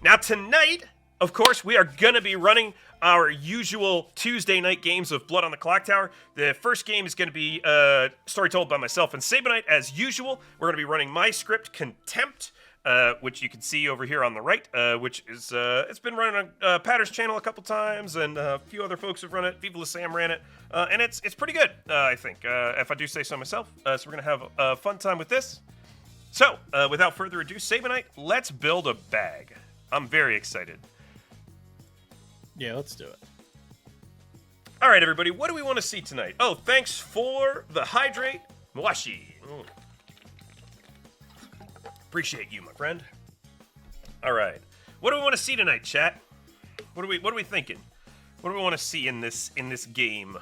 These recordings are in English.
Now tonight, of course, we are going to be running our usual Tuesday night games of Blood on the Clocktower. The first game is going to be Storytold by myself and Sabenite, as usual. We're going to be running my script, Contempt, which you can see over here on the right, which is it's been running on Patter's channel a couple times, and a few other folks have run it. Viva La Sam ran it, and it's pretty good, I think, if I do say so myself. So we're going to have a fun time with this. So, without further ado, Sabenite, let's build a bag. I'm very excited. Yeah, let's do it. All right, everybody, what do we want to see tonight? Oh, thanks for the hydrate, Mwashi. Appreciate you, my friend. All right, what do we want to see tonight, chat? What are we thinking? What do we want to see in this game?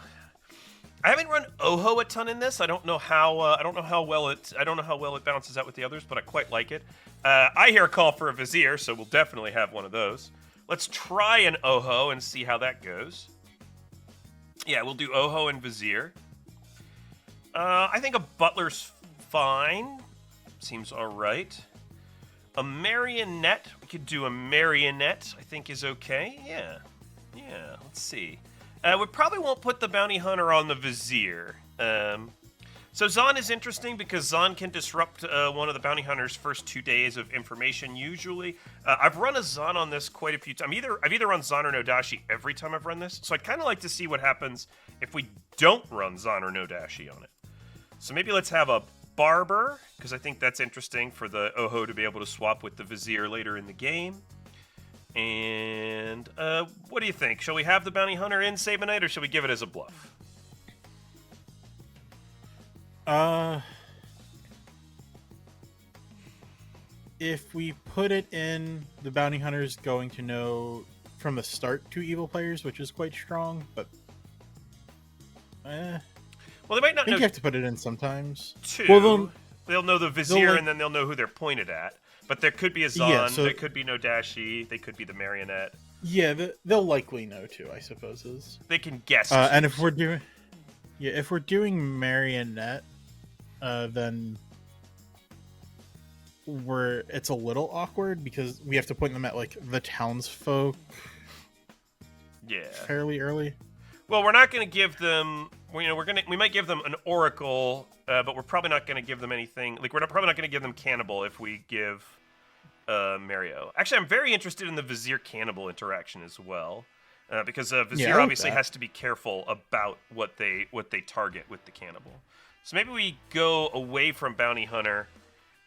I haven't run Oho a ton in this. I don't know how well it bounces out with the others, but I quite like it. I hear a call for a vizier, so we'll definitely have one of those. Let's try an Oho and see how that goes. Yeah, we'll do Oho and vizier. I think a butler's fine. Seems all right. A marionette. We could do a marionette. I think is okay. Yeah. Let's see. We probably won't put the bounty hunter on the vizier. So Zahn is interesting because Zahn can disrupt one of the bounty hunter's first 2 days of information, usually. I've run a Zahn on this quite a few times. I've either run Zahn or Nodashi every time I've run this, so I'd kind of like to see what happens if we don't run Zahn or Nodashi on it. So maybe let's have a barber, because I think that's interesting for the Oho to be able to swap with the vizier later in the game. And what do you think? Shall we have the bounty hunter in Sabenite, or shall we give it as a bluff? If we put it in, the bounty hunter's going to know from the start 2 evil players, which is quite strong, but well, they might not know. You have to put it in sometimes. 2. Well, they'll know the vizier, and then they'll know who they're pointed at. But there could be a Zahn, yeah, so, there could be Nodashi, they could be the marionette. Yeah, they'll likely know too, I suppose. They can guess. And if we're doing marionette, then it's a little awkward because we have to point them at like the townsfolk. Yeah. Fairly early. Well, we're not going to give them. We might give them an oracle, but we're probably not going to give them anything. Like probably not going to give them cannibal if we give Mario. Actually, I'm very interested in the vizier cannibal interaction as well, because vizier obviously has to be careful about what they target with the cannibal. So maybe we go away from bounty hunter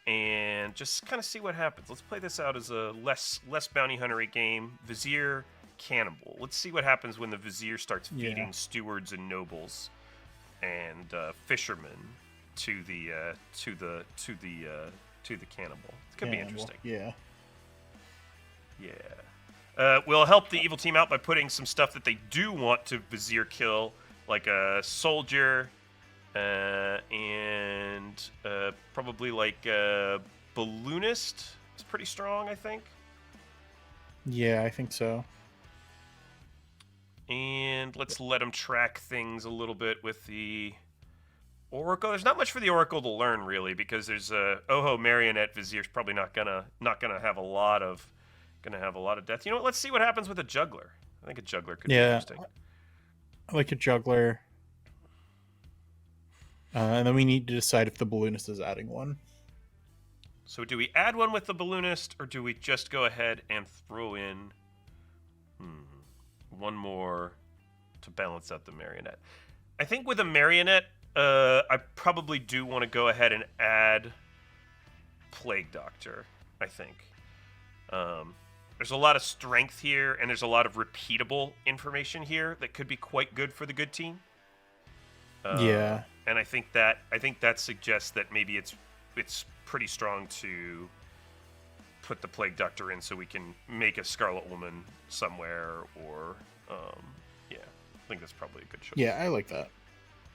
and just kind of see what happens. Let's play this out as a less bounty hunter-y game. Vizier cannibal. Let's see what happens when the vizier starts feeding stewards and nobles and fishermen to the cannibal. It could be interesting. Yeah. We'll help the evil team out by putting some stuff that they do want to vizier kill, like a soldier, and probably like a balloonist. It's pretty strong, I think. Yeah, I think so. And let's let them track things a little bit with the oracle. There's not much for the oracle to learn, really, because there's a Oho marionette vizier's probably not gonna have a lot of death. You know what? Let's see what happens with a juggler. I think a juggler could be interesting. I like a juggler. And then we need to decide if the balloonist is adding one. So do we add one with the balloonist, or do we just go ahead and throw in one more to balance out the marionette? I think with a marionette, I probably do want to go ahead and add Plague Doctor, I think. There's a lot of strength here, and there's a lot of repeatable information here that could be quite good for the good team. Yeah. And I think that suggests that maybe it's pretty strong to put the Plague Doctor in so we can make a Scarlet Woman somewhere, or I think that's probably a good choice. Yeah, I like that.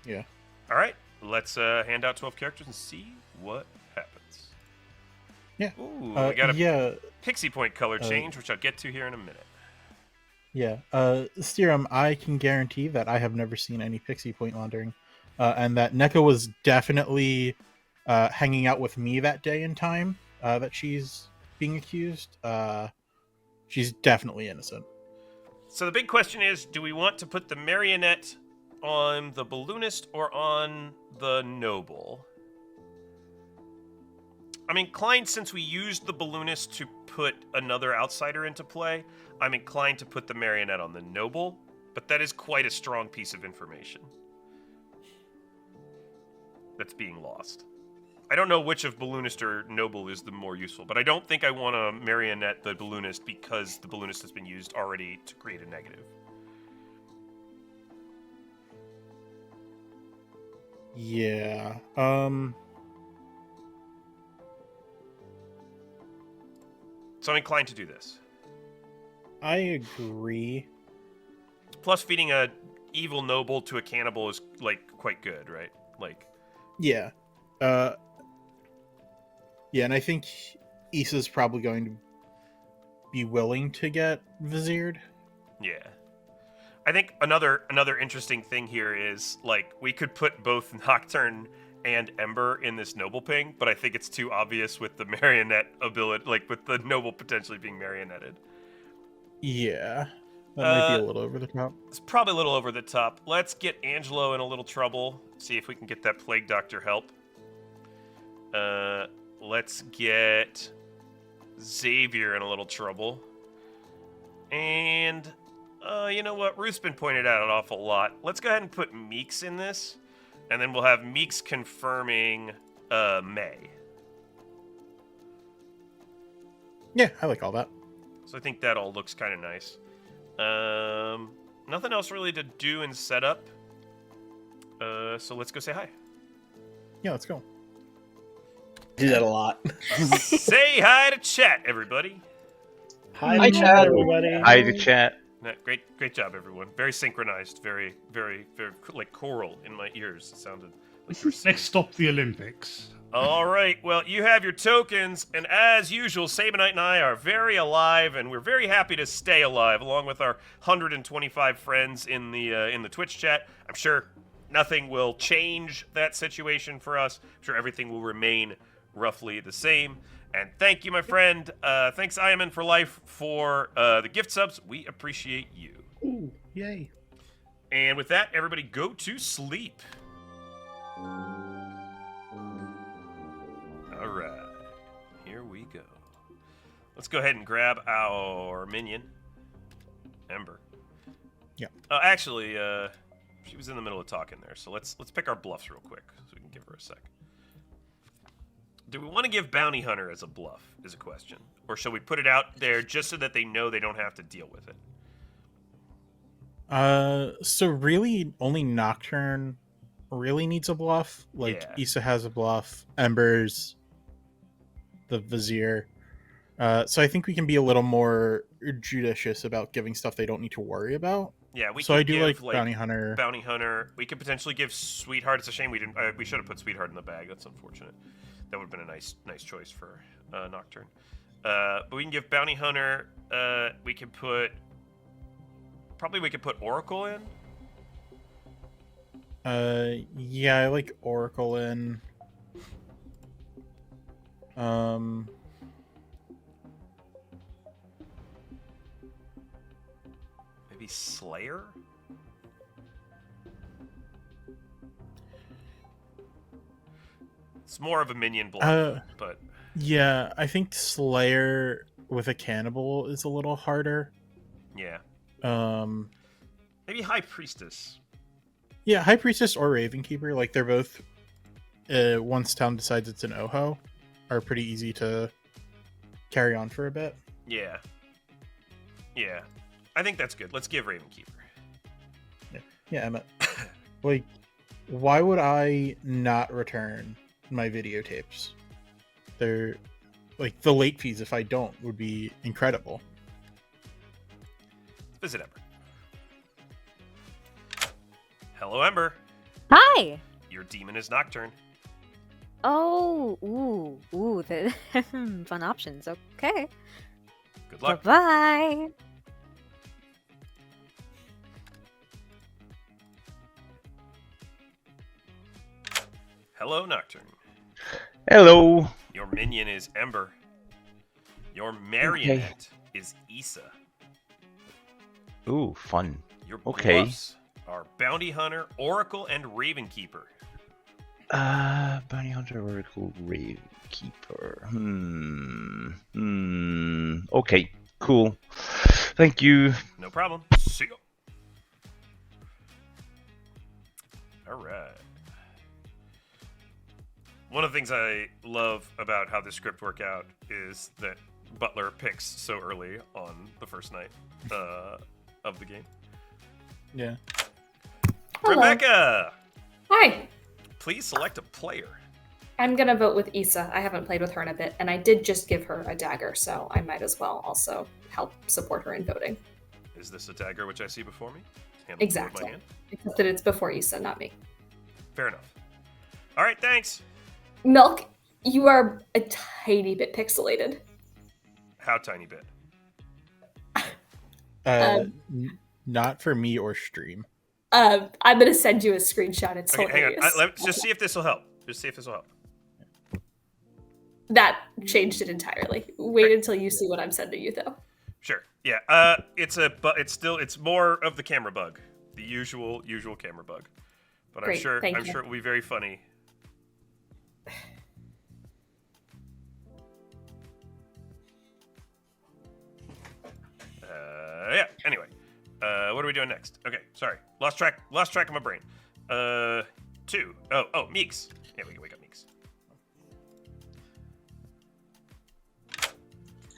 Yeah. All right, let's hand out 12 characters and see what happens. Yeah. Ooh, we got a Pixie Point color change, which I'll get to here in a minute. Yeah. Steerum, I can guarantee that I have never seen any pixie point laundering, and that Neko was definitely hanging out with me that day and time that she's being accused. She's definitely innocent. So the big question is, do we want to put the marionette on the balloonist or on the noble? I'm inclined, since we used the balloonist to put another outsider into play, I'm inclined to put the marionette on the noble, but that is quite a strong piece of information that's being lost. I don't know which of balloonist or noble is the more useful, but I don't think I want to marionette the balloonist because the balloonist has been used already to create a negative. Yeah. So I'm inclined to do this. I agree. Plus, feeding a evil noble to a cannibal is like quite good, right? Like, Yeah. Yeah, and I think Issa's probably going to be willing to get viziered. yeah. I think another interesting thing here is, like, we could put both Nocturne and Ember in this noble ping, but I think it's too obvious with the marionette ability, like with the noble potentially being marionetted. Yeah. That might be a little over the top. It's probably a little over the top. Let's get Angelo in a little trouble. See if we can get that Plague Doctor help. Let's get Xavier in a little trouble. And, you know what? Ruth's been pointed out an awful lot. Let's go ahead and put Meeks in this. And then we'll have Meeks confirming May. Yeah, I like all that. So I think that all looks kind of nice. Nothing else really to do in setup. So let's go say hi. Yeah, let's go. Do that a lot. Say hi to chat, everybody. Hi, chat, everybody. Hi to chat. Great job, everyone. Very synchronized. Very, very, very like choral in my ears. It sounded like you were singing. Next stop, the Olympics. All right. Well, you have your tokens, and as usual, Sabenite and I are very alive, and we're very happy to stay alive, along with our 125 friends in the Twitch chat. I'm sure nothing will change that situation for us. I'm sure everything will remain roughly the same. And thank you, my friend. Thanks, Iaman for life, for the gift subs. We appreciate you. Ooh, yay. And with that, everybody go to sleep. All right. Here we go. Let's go ahead and grab our minion, Ember. Yeah. Actually, she was in the middle of talking there, so let's pick our bluffs real quick so we can give her a sec. Do we want to give Bounty Hunter as a bluff, is a question. Or shall we put it out there just so that they know they don't have to deal with it? So really only Nocturne really needs a bluff. Like, Yeah. Issa has a bluff, Ember's the Vizier. So I think we can be a little more judicious about giving stuff they don't need to worry about. Yeah, we So could I do give, like Bounty Hunter. Bounty Hunter. We could potentially give Sweetheart. It's a shame we didn't. We should have put Sweetheart in the bag. That's unfortunate. That would have been a nice choice for Nocturne. But we can give Bounty Hunter. We could put. Probably we could put Oracle in. Yeah, I like Oracle in. Maybe Slayer. It's more of a minion bluff, but Yeah, I think Slayer with a cannibal is a little harder. yeah. Maybe High Priestess. Yeah, High Priestess or Ravenkeeper, like they're both. Once town decides it's an Oho, are pretty easy to carry on for a bit. Yeah. Yeah. I think that's good. Let's give Ravenkeeper. Yeah, Emma. Like, why would I not return my videotapes? They're like the late fees if I don't would be incredible. Let's visit Ember. Hello, Ember. Hi. Your demon is Nocturne. Oh, ooh, the fun options. Okay. Good luck. Bye-bye. Hello, Nocturne. Hello. Your minion is Ember. Your marionette is Issa. Ooh, fun. Your Okay. bluffs are Bounty Hunter, Oracle, and Ravenkeeper. Bounty Hunter, Oracle, Rave Keeper. Okay, cool. Thank you. No problem. See ya. Alright. One of the things I love about how this script worked out is that Butler picks so early on the first night of the game. Yeah. Hello. Rebecca! Hi. Please select a player. I'm gonna vote with Issa. I haven't played with her in a bit, and I did just give her a dagger, so I might as well also help support her in voting. Is this a dagger which I see before me? Handled Exactly. with my hand? Except that it's before Issa, not me. Fair enough. Alright, thanks. Milk, you are a tiny bit pixelated. How tiny bit? Not for me or stream. I'm gonna send you a screenshot. It's Okay, hang on. hilarious. Let's just see if this will help. Just see if this will help. That changed it entirely. Wait until you see what I'm sending you, though. Sure. Yeah. It's more of the camera bug, the usual camera bug. But Great, thank I'm you. sure it will be very funny. Yeah. Anyway, what are we doing next? Okay. Sorry. Lost track of my brain. 2. Oh, Meeks. Yeah, we got Meeks.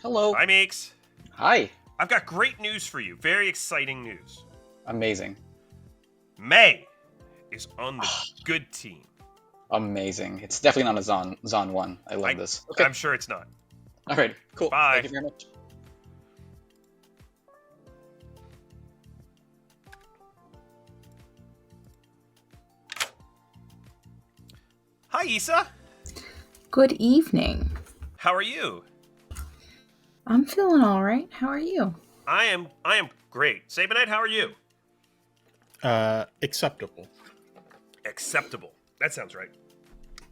Hello. Hi, Meeks. Hi. I've got great news for you. Very exciting news. Amazing. May is on the good team. Amazing. It's definitely not a Zon 1. I love this. Okay. I'm sure it's not. All right. Cool. Bye. Thank you very much. Hi, Issa. Good evening. How are you? I'm feeling all right. How are you? I am great. Sabenite, how are you? Acceptable. Acceptable. That sounds right.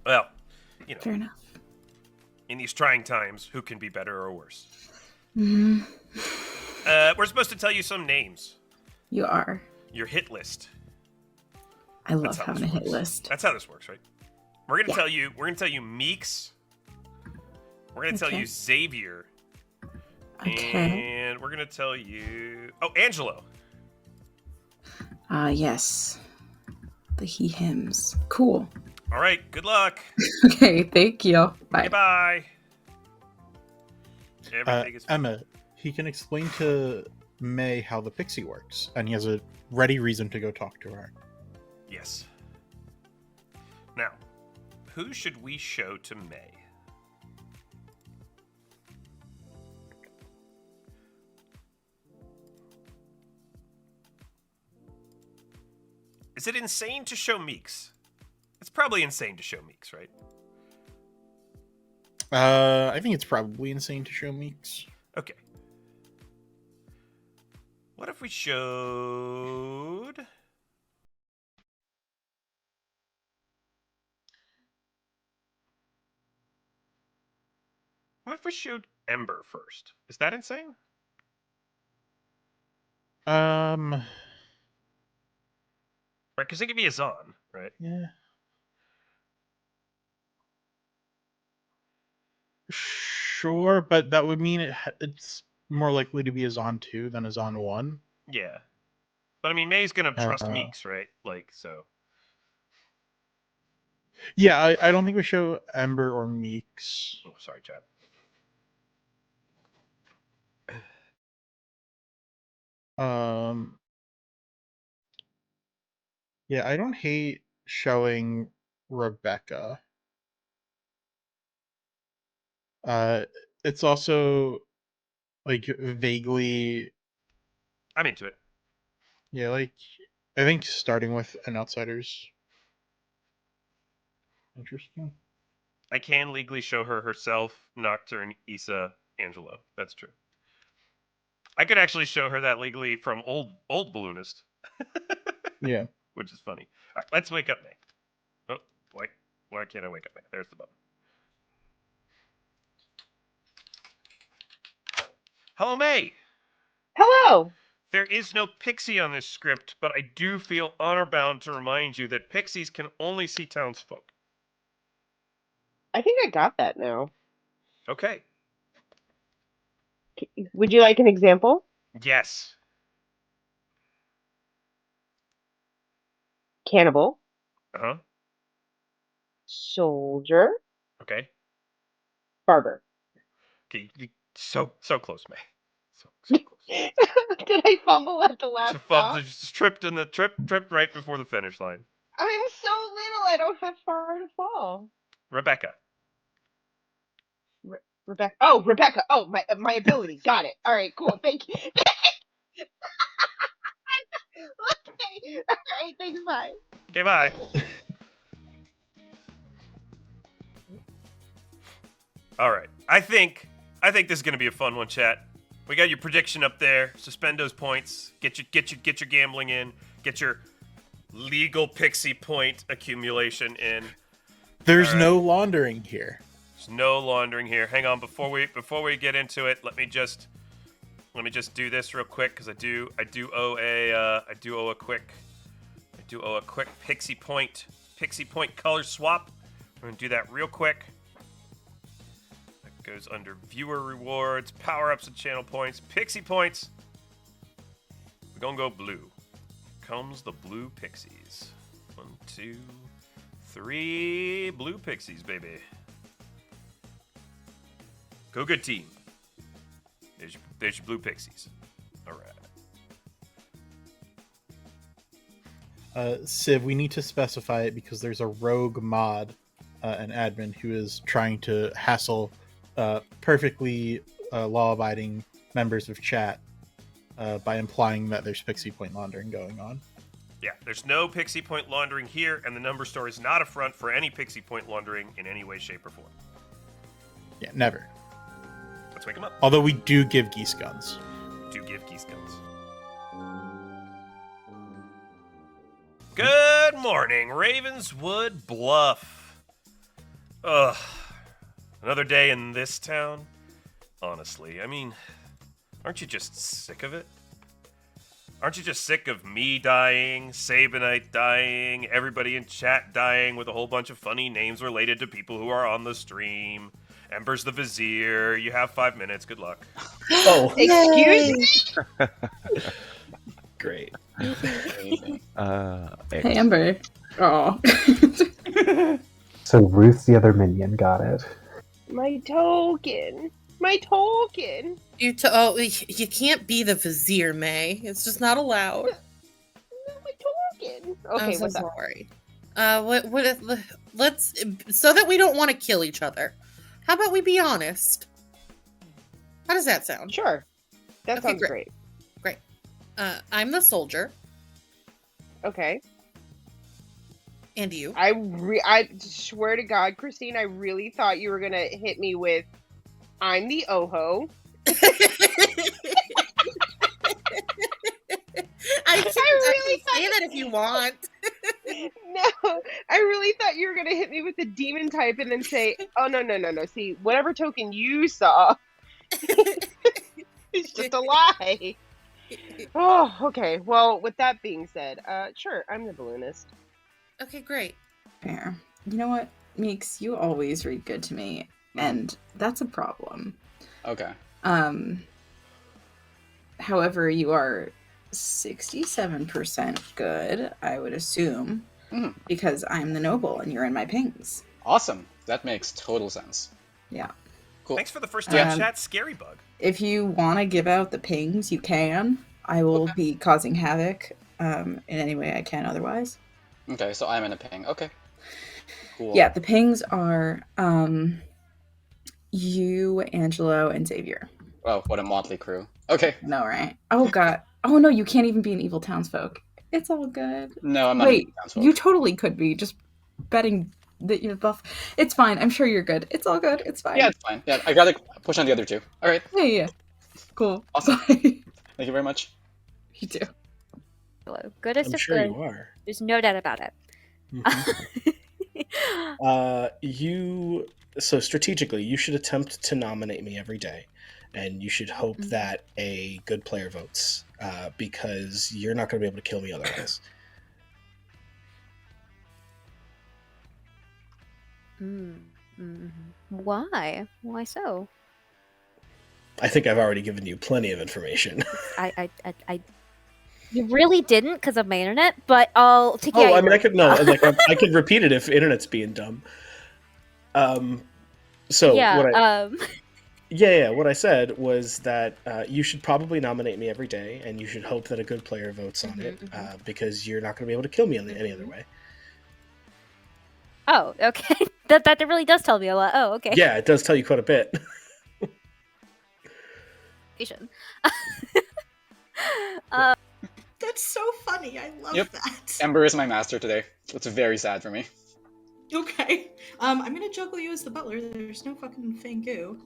Well, Fair enough. in these trying times, who can be better or worse? Hmm. We're supposed to tell you some names. You are. Your hit list. I love That's how having a this hit works. list. That's how this works, right? We're gonna Yeah. tell you. We're gonna tell you Meeks. We're gonna tell Okay. you Xavier. Okay. And we're gonna tell you. Oh, Angelo. Yes. The he hims. Cool. All right. Good luck. Okay, thank you. Bye. Goodbye. Everything is. Emma, he can explain to May how the pixie works, and he has a ready reason to go talk to her. Yes. Now, who should we show to May? Is it insane to show Meeks? It's probably insane to show Meeks, right? I think it's probably insane to show Meeks. Okay. What if we showed... What if we showed Ember first? Is that insane? Um, Right, because it could be a Zon, right? yeah. Sure, but that would mean it's more likely to be a Zon 2 than a Zon 1. Yeah. But I mean, May's gonna trust Uh, Meeks, right? Like, so. Yeah, I don't think we show Ember or Meeks. Oh, sorry, chat. Yeah, I don't hate showing Rebecca. It's also like vaguely, I'm into it. yeah, like I think starting with an outsider's interesting. I can legally show her herself, Nocturne, Issa, Angelo. That's true. I could actually show her that legally from old balloonist, Yeah. which is funny. All right, let's wake up May. Oh, wait. Why can't I wake up? There's the button. Hello, May. Hello. There is no pixie on this script, but I do feel honor-bound to remind you that pixies can only see townsfolk. I think I got that now. Okay. Would you like an example? Yes. Cannibal. Uh-huh. Soldier. Okay. Barber. Okay. So close, May. So close. Did I fumble at the last stop? Just tripped right before the finish line. I'm so little, I don't have far to fall. Rebecca. Rebecca. Oh, Rebecca. Oh, my ability. Got it. All right, cool. Thank you. Okay. All right, thanks, bye. Okay, bye. All right. I think this is gonna be a fun one, chat. We got your prediction up there. Suspend those points. Get your gambling in. Get your legal pixie point accumulation in. There's no laundering here. There's no laundering here. Hang on, before we get into it, let me just do this real quick because I do owe a quick pixie point color swap. We're gonna do that real quick. That goes under viewer rewards, power ups and channel points, pixie points. We're gonna go blue. Comes the blue pixies. 1, 2, 3 blue pixies, baby. Go good team. There's your blue pixies. All right. Civ, we need to specify it because there's a rogue mod, an admin, who is trying to hassle perfectly law-abiding members of chat by implying that there's pixie point laundering going on. Yeah, there's no pixie point laundering here, and the number store is not a front for any pixie point laundering in any way, shape, or form. Yeah, never. Let's wake him up. Although we do give geese guns. Do give geese guns. Good morning, Ravenswood Bluff. Ugh. Another day in this town? Honestly, I mean, aren't you just sick of it? Aren't you just sick of me dying, Sabenite dying, everybody in chat dying with a whole bunch of funny names related to people who are on the stream? Ember's the Vizier. You have 5 minutes. Good luck. Oh, Excuse me? great. Amazing. Hey, Amber. Oh. So Ruth, the other minion, got it. My token. My token. You can't be the vizier, May. It's just not allowed. No, my token. Okay, I'm so what's up? sorry. Let's so that we don't want to kill each other. How about we be honest? How does that sound? Sure. That Okay, sounds great. Great. I'm the soldier, Okay. and you. I swear to God, Christine, I really thought you were gonna hit me with, I'm the Oho. I can really say that if you want. No, I really thought you were gonna hit me with the demon type and then say, oh no. See, whatever token you saw, it's just a lie. Oh, okay. Well, with that being said, sure, I'm the balloonist. Okay, great. Fair. You know what, Meeks? You always read good to me, and that's a problem. Okay. However, you are 67% good, I would assume, because I'm the noble and you're in my pings. Awesome. That makes total sense. Yeah. Cool. Thanks for the first time chat, Scary Bug. If you want to give out the pings, you can. I will be causing havoc in any way I can otherwise. Okay, so I'm in a ping. Okay. Cool. Yeah, the pings are you, Angelo, and Xavier. Wow, what a motley crew. Okay. No, right? Oh, God. Oh, no, you can't even be an evil townsfolk. It's all good. No, I'm not. Wait, you totally could be. Just betting that you're buff. It's fine. I'm sure you're good. It's all good. It's fine. Yeah, it's fine. Yeah, I'd rather push on the other two. All right. Yeah. Cool. Awesome. Bye. Thank you very much. You too. Hello. Goodest I'm of sure good. you are. There's no doubt about it. So strategically, you should attempt to nominate me every day, and you should hope that a good player votes, because you're not going to be able to kill me otherwise. Why? Why so? I think I've already given you plenty of information. I You really didn't because of my internet, but I'll take you Oh, out I mean, I could no, word. like I could repeat it if internet's being dumb. So Yeah, what I said was that you should probably nominate me every day, and you should hope that a good player votes on it, because you're not going to be able to kill me any other way. Oh, okay. That really does tell me a lot. Oh, okay. Yeah, it does tell you quite a bit. That's so funny. I love that. Ember is my master today. It's very sad for me. Okay. I'm gonna juggle you as the butler. There's no fucking Fangu.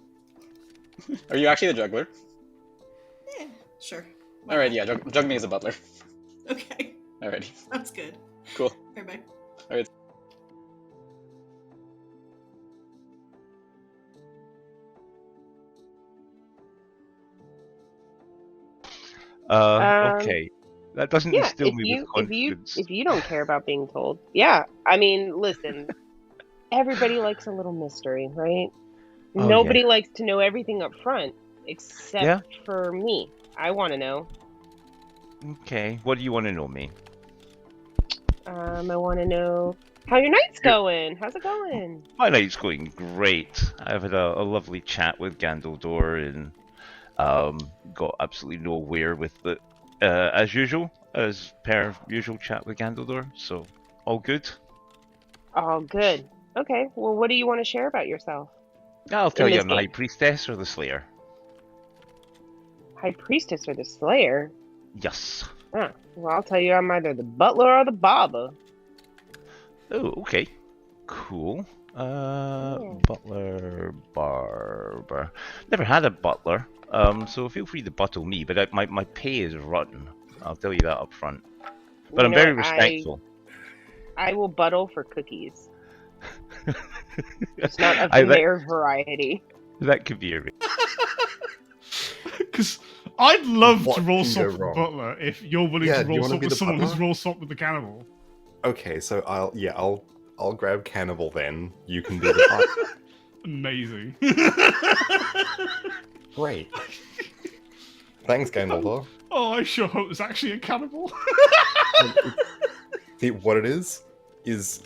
Are you actually the juggler? Yeah, sure. Alright, yeah, jug me as a butler. Okay. Alrighty. That's good. Cool. Bye. Alright. Okay. That doesn't instill me with confidence. If you don't care about being told, yeah. I mean, listen. Everybody likes a little mystery, right? Oh, Nobody yeah. likes to know everything up front, except for me. I want to know. Okay, what do you want to know, me? I want to know how your night's going. How's it going? My night's going great. I've had a lovely chat with Gandaldor and got absolutely nowhere with it, as usual, as per usual chat with Gandaldor, so all good. All good. Okay, well, what do you want to share about yourself? I'll tell In you, this I'm the High game? Priestess or the Slayer. High Priestess or the Slayer? Yes. Huh. Well, I'll tell you, I'm either the butler or the barber. Oh, okay. Cool. Butler, barber. Never had a butler, so feel free to buttle me, but my pay is rotten. I'll tell you that up front. But I'm very respectful. I will buttle for cookies. It's not of I the bet- rare variety. That could be a Because I'd love What to roll can swap go with the wrong? butler if you're willing Yeah, to do you roll wanna swap be with the someone who's butler? roll swap with the cannibal. Okay, so I'll grab Cannibal then. You can be the butler. Amazing. Great. Thanks, Gandalf. Oh, I sure hope it's actually a cannibal. See, what it is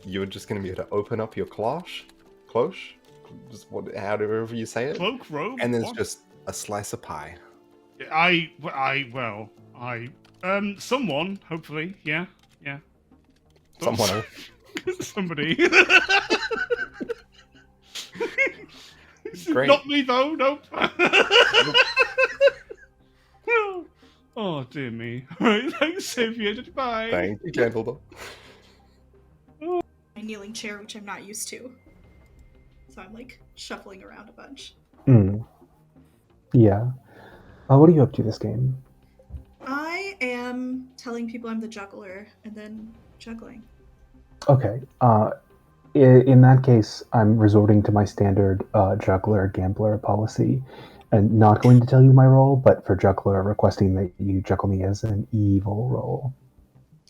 you're just going to be able to open up your cloche, just however you say it, Cloak, robe, and there's what? just a slice of pie. Someone, hopefully, yeah. Someone else. Somebody. Great. Not me though, nope. Oh dear me. Alright, thanks, Xavier. Bye. Thank you, Gandalf. My kneeling chair, which I'm not used to. So I'm like shuffling around a bunch. Yeah. What are you up to this game? I am telling people I'm the juggler and then juggling. Okay. In that case, I'm resorting to my standard juggler gambler policy, and not going to tell you my role, but for juggler, requesting that you juggle me as an evil role.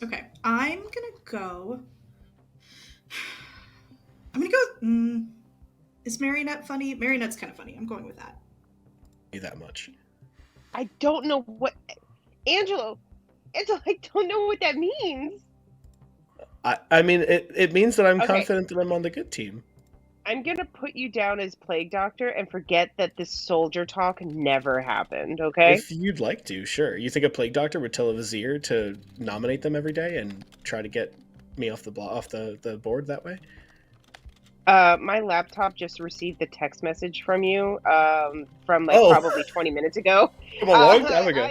Okay, I'm gonna go. Is Marionette funny? Marionette's kind of funny. I'm going with that. That much. I don't know what... Angelo, I don't know what that means. I mean, it means that I'm Okay. confident that I'm on the good team. I'm gonna put you down as Plague Doctor and forget that this soldier talk never happened, okay? If you'd like to, sure. You think a Plague Doctor would tell a Vizier to nominate them every day and try to get me off the board that way? My laptop just received the text message from you, from probably 20 minutes ago. From a long time ago.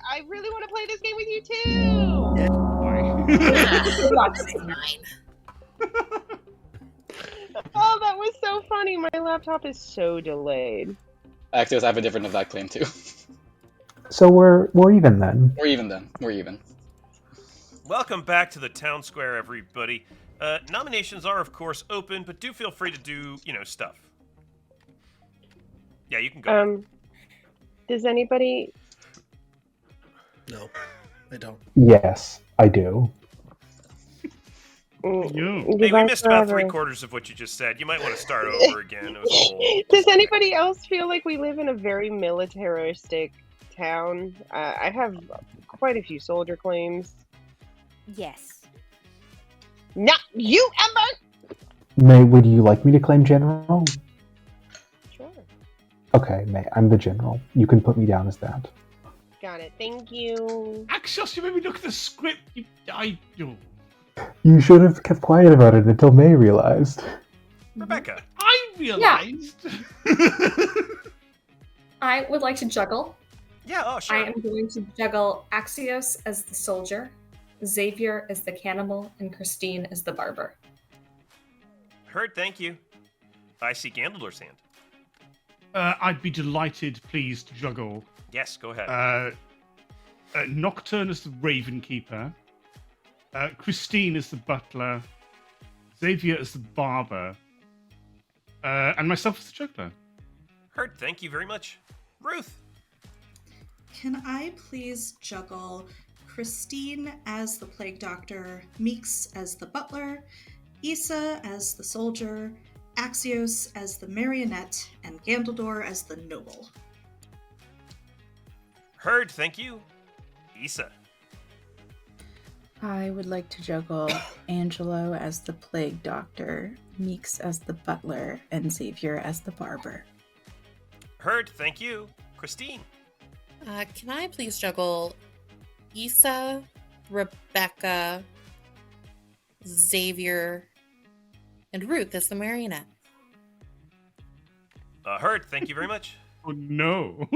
I really want to play this game with you too. Oh, that was so funny. My laptop is so delayed. Axios, I have a different of that claim too. So we're even then. We're even then. We're even. Welcome back to the town square, everybody. Nominations are, of course, open, but do feel free to do, stuff. Yeah, you can go. Does anybody? No, I don't. Yes, I do. Hey, we missed about 3/4 of what you just said. You might want to start over again. It was a whole... Does anybody else feel like we live in a very militaristic town? I have quite a few soldier claims. Yes. Not you, Ember! May, would you like me to claim general? Sure. Okay, May, I'm the general. You can put me down as that. Got it. Thank you. Axios, you made me look at the script. You should have kept quiet about it until May realized. Rebecca. I realized. I would like to juggle. Yeah, oh, sure. I am going to juggle Axios as the soldier, Xavier as the cannibal, and Christine as the barber. Heard, thank you. I see Gandaldor's hand. I'd be delighted, please, to juggle. Yes, go ahead. Nocturne as the Raven Keeper. Christine as the butler. Xavier as the barber. And myself as the juggler. Heard, thank you very much. Ruth. Can I please juggle Christine as the plague doctor, Meeks as the butler, Issa as the soldier, Axios as the marionette, and Gandaldor as the noble? Heard, thank you. Issa. I would like to juggle Angelo as the plague doctor, Meeks as the butler, and Xavier as the barber. Heard, thank you. Christine. Can I please juggle Issa, Rebecca, Xavier, and Ruth as the marionette? Heard, thank you very much. Oh, no.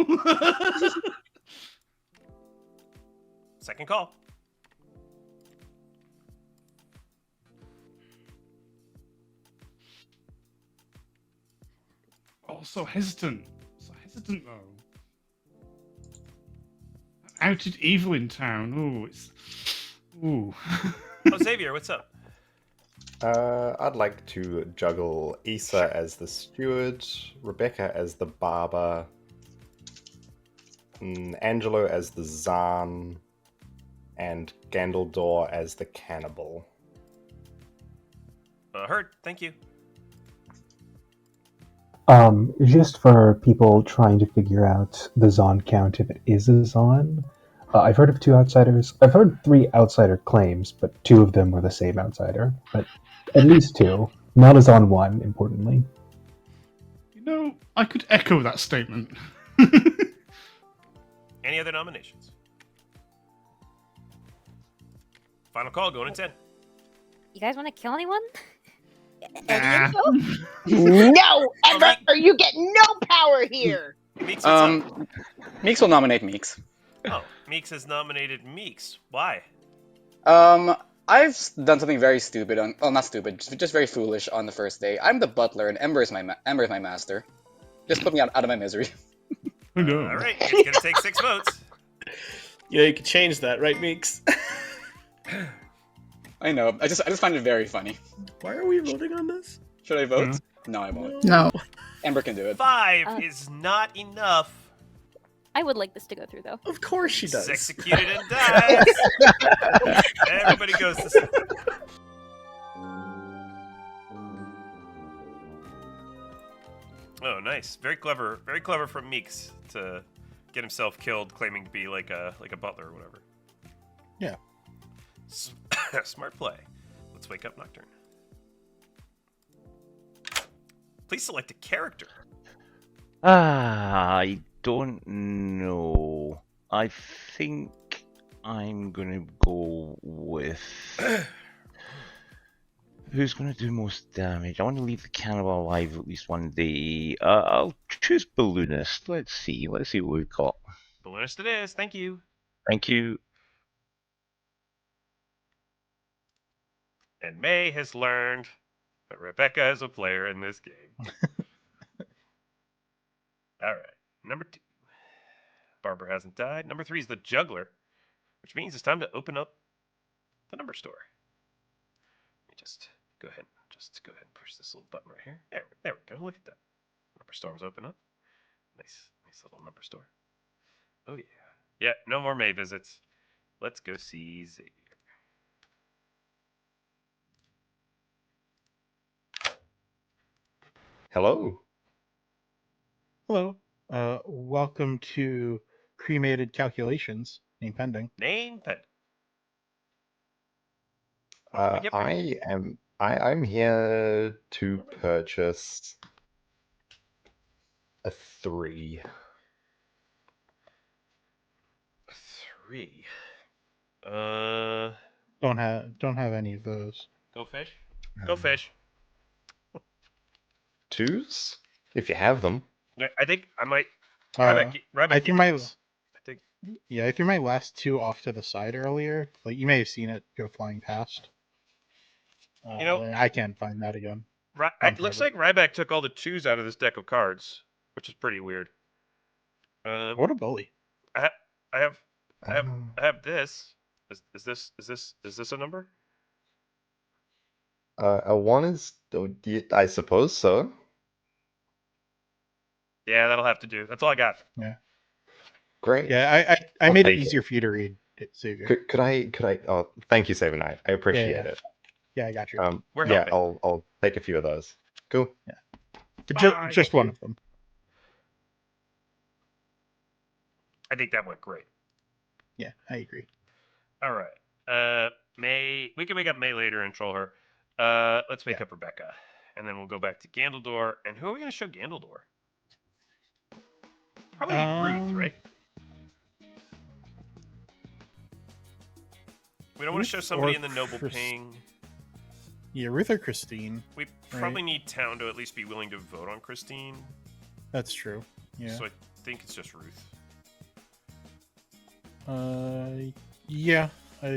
Second call. Oh, so hesitant. So hesitant, though. Outed evil in town. Ooh, it's... Ooh. Oh, Xavier, what's up? I'd like to juggle Issa as the steward, Rebecca as the barber, Angelo as the Zan, and Gandaldor as the cannibal. Heard, thank you. Just for people trying to figure out the Zon count if it is a Zon, I've heard of 2 outsiders. I've heard 3 outsider claims, but 2 of them were the same outsider. But at least 2. Not a Zon 1, importantly. I could echo that statement. Any other nominations? Final call, going to 10. You guys want to kill anyone? Nah. No, Ember, you get no power here. Meeks, what's up? Meeks will nominate Meeks. Oh, Meeks has nominated Meeks. Why? I've done something very stupid not stupid, just very foolish on the first day. I'm the butler and Ember is my master. Just put me out of my misery. Oh no. All right, it's gonna take 6 votes. Yeah, you can change that, right, Meeks? I know. I just find it very funny. Why are we voting on this? Should I vote? No, I won't. No. Ember can do it. 5 is not enough. I would like this to go through, though. Of course she does. It's executed and dies. Everybody goes to sleep. Oh, nice. Very clever. Very clever from Meeks to get himself killed, claiming to be like a butler or whatever. Yeah. Smart play. Let's wake up Nocturne. Please select a character. I don't know. I think I'm gonna go with... Who's gonna do most damage? I want to leave the cannibal alive at least one day. I'll choose Balloonist. Let's see what we've got. Balloonist it is. Thank you. Thank you. And May has learned that Rebecca is a player in this game. All right. Number 2. Barber hasn't died. Number 3 is the juggler, which means it's time to open up the number store. Let me just go ahead and push this little button right here. There we go. Look at that. Number store was open up. Nice little number store. Oh yeah. Yeah, no more May visits. Let's go see Xavier. Hello. Hello. Welcome to Cremated Calculations. Name pending. Name pending. I'm here to purchase a 3. 3. Don't have any of those. Go fish. Go fish. 2s? If you have them. I think I might. I threw my. I think. Yeah, I threw my last 2 off to the side earlier. Like you may have seen it go flying past. I can't find that again. It looks like Ryback took all the 2s out of this deck of cards, which is pretty weird. What a bully! I have this. Is this a number? A 1 is. I suppose so. Yeah, that'll have to do. That's all I got. Yeah. Great. Yeah, I made it easier for you to read, Xavier. Could I? Oh, thank you, Sabenite. I appreciate it. Yeah, I got you. We're yeah, helping. I'll take a few of those. Cool. Yeah. Just one of them. I think that went great. Yeah, I agree. All right. May, we can make up May later and troll her. Let's make up Rebecca, and then we'll go back to Gandaldor. And who are we going to show Gandaldor? Probably Ruth, right? We don't want to show somebody in the noble ping. Yeah, Ruth or Christine. We probably need Town to at least be willing to vote on Christine. That's true. Yeah. So I think it's just Ruth. Yeah, I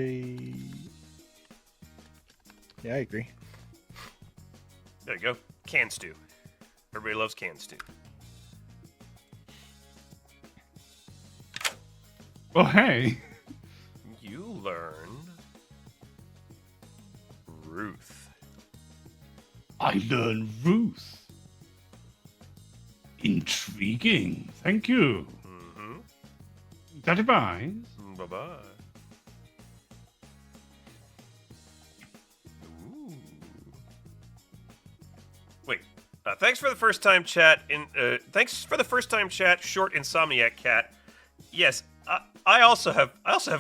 agree. There you go. Can stew. Everybody loves can stew. Oh, hey. You learned Ruth. I learned Ruth. Intriguing. Thank you. Mm-hmm. That advice. Bye-bye. Ooh. Wait. Thanks for the first time chat. Thanks for the first time chat. Short Insomniac Cat. Yes, I also have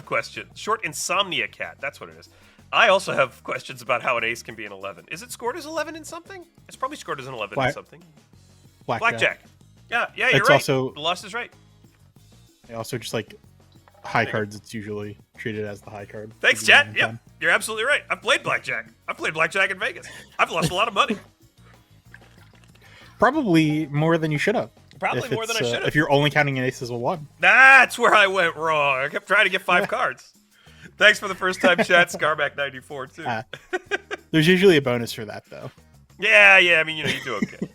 questions. Short Insomnia Cat. That's what it is. I also have questions about how an ace can be an 11. Is it scored as 11 in something? It's probably scored as an 11 in something. Blackjack. Yeah, you're It's right. also- The loss is right. Also, just like high cards, it's usually treated as the high card. Thanks, chat. Yep, you're absolutely right. I've played blackjack. I've played blackjack in Vegas. I've lost a lot of money. Probably more than you should have. Probably more than I should have. If you're only counting an ace as a 1. That's where I went wrong. I kept trying to get 5 cards. Thanks for the first time chat, Scarback94 too. There's usually a bonus for that, though. Yeah. I mean, you do okay.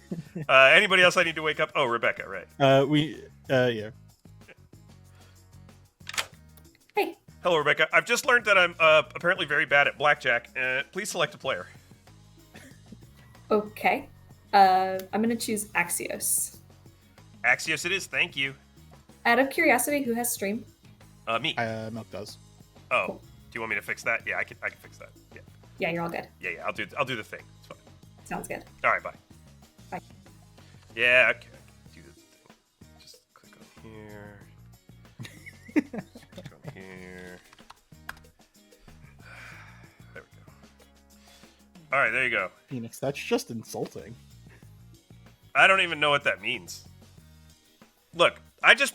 Anybody else I need to wake up? Oh, Rebecca, right? Yeah. Hey. Hello, Rebecca. I've just learned that I'm apparently very bad at blackjack. Please select a player. Okay. I'm gonna choose Axios. Axios it is. Thank you. Out of curiosity, who has stream? Me. Milk does. Oh, do you want me to fix that? Yeah, I can fix that. Yeah. Yeah, you're all good. Yeah. I'll do the thing. It's fine. Sounds good. All right, bye. Bye. Yeah, okay. Do the thing. Just click on here. Click on here. There we go. All right, there you go. Phoenix, that's just insulting. I don't even know what that means. Look, I just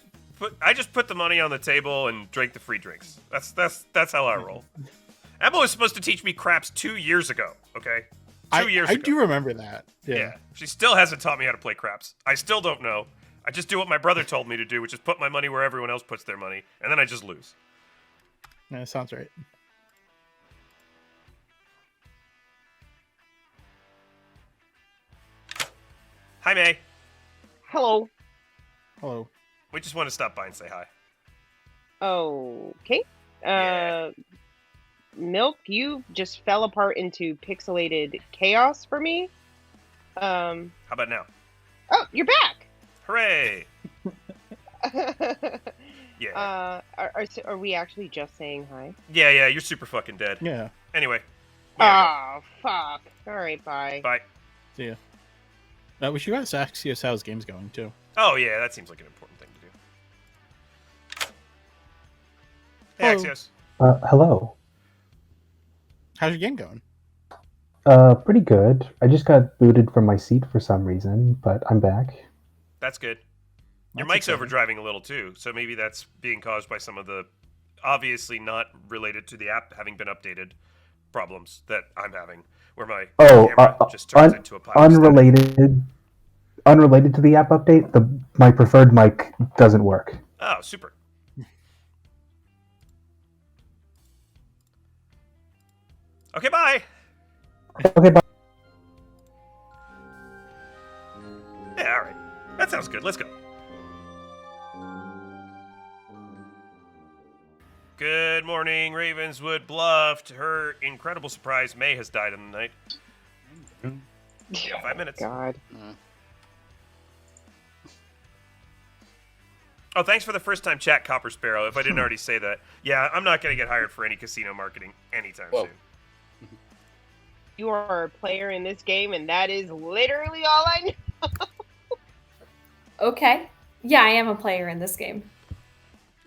put the money on the table and drank the free drinks. That's how I roll. Emma was supposed to teach me craps 2 years ago. Okay, 2 years ago. I do remember that. Yeah. She still hasn't taught me how to play craps. I still don't know. I just do what my brother told me to do, which is put my money where everyone else puts their money, and then I just lose. No, sounds right. Hi, May. Hello. Hello. We just want to stop by and say hi. Okay. Milk, you just fell apart into pixelated chaos for me. How about now? Oh, you're back. Hooray! Yeah. Are we actually just saying hi? Yeah, you're super fucking dead. Yeah. Anyway. Oh, fuck. All right, bye. Bye. See ya. We should ask Axios how his game's going, too. Oh, yeah, that seems like an important thing to do. Hey, Axios. Hello. How's your game going? Pretty good. I just got booted from my seat for some reason, but I'm back. That's good. Your That's mic's exciting. overdriving a little, too, so maybe that's being caused by some of the obviously not related to the app having been updated problems that I'm having, where my camera just turns into a pile of static. Unrelated to the app update, my preferred mic doesn't work. Oh, super. Okay, bye. Okay, bye. Yeah, all right. That sounds good. Let's go. Good morning, Ravenswood Bluff. To her incredible surprise, May has died in the night. Yeah, 5 minutes. God. Oh, thanks for the first time chat, Copper Sparrow. If I didn't already say that. Yeah, I'm not going to get hired for any casino marketing anytime soon. You are a player in this game, and that is literally all I know. Okay. Yeah, I am a player in this game.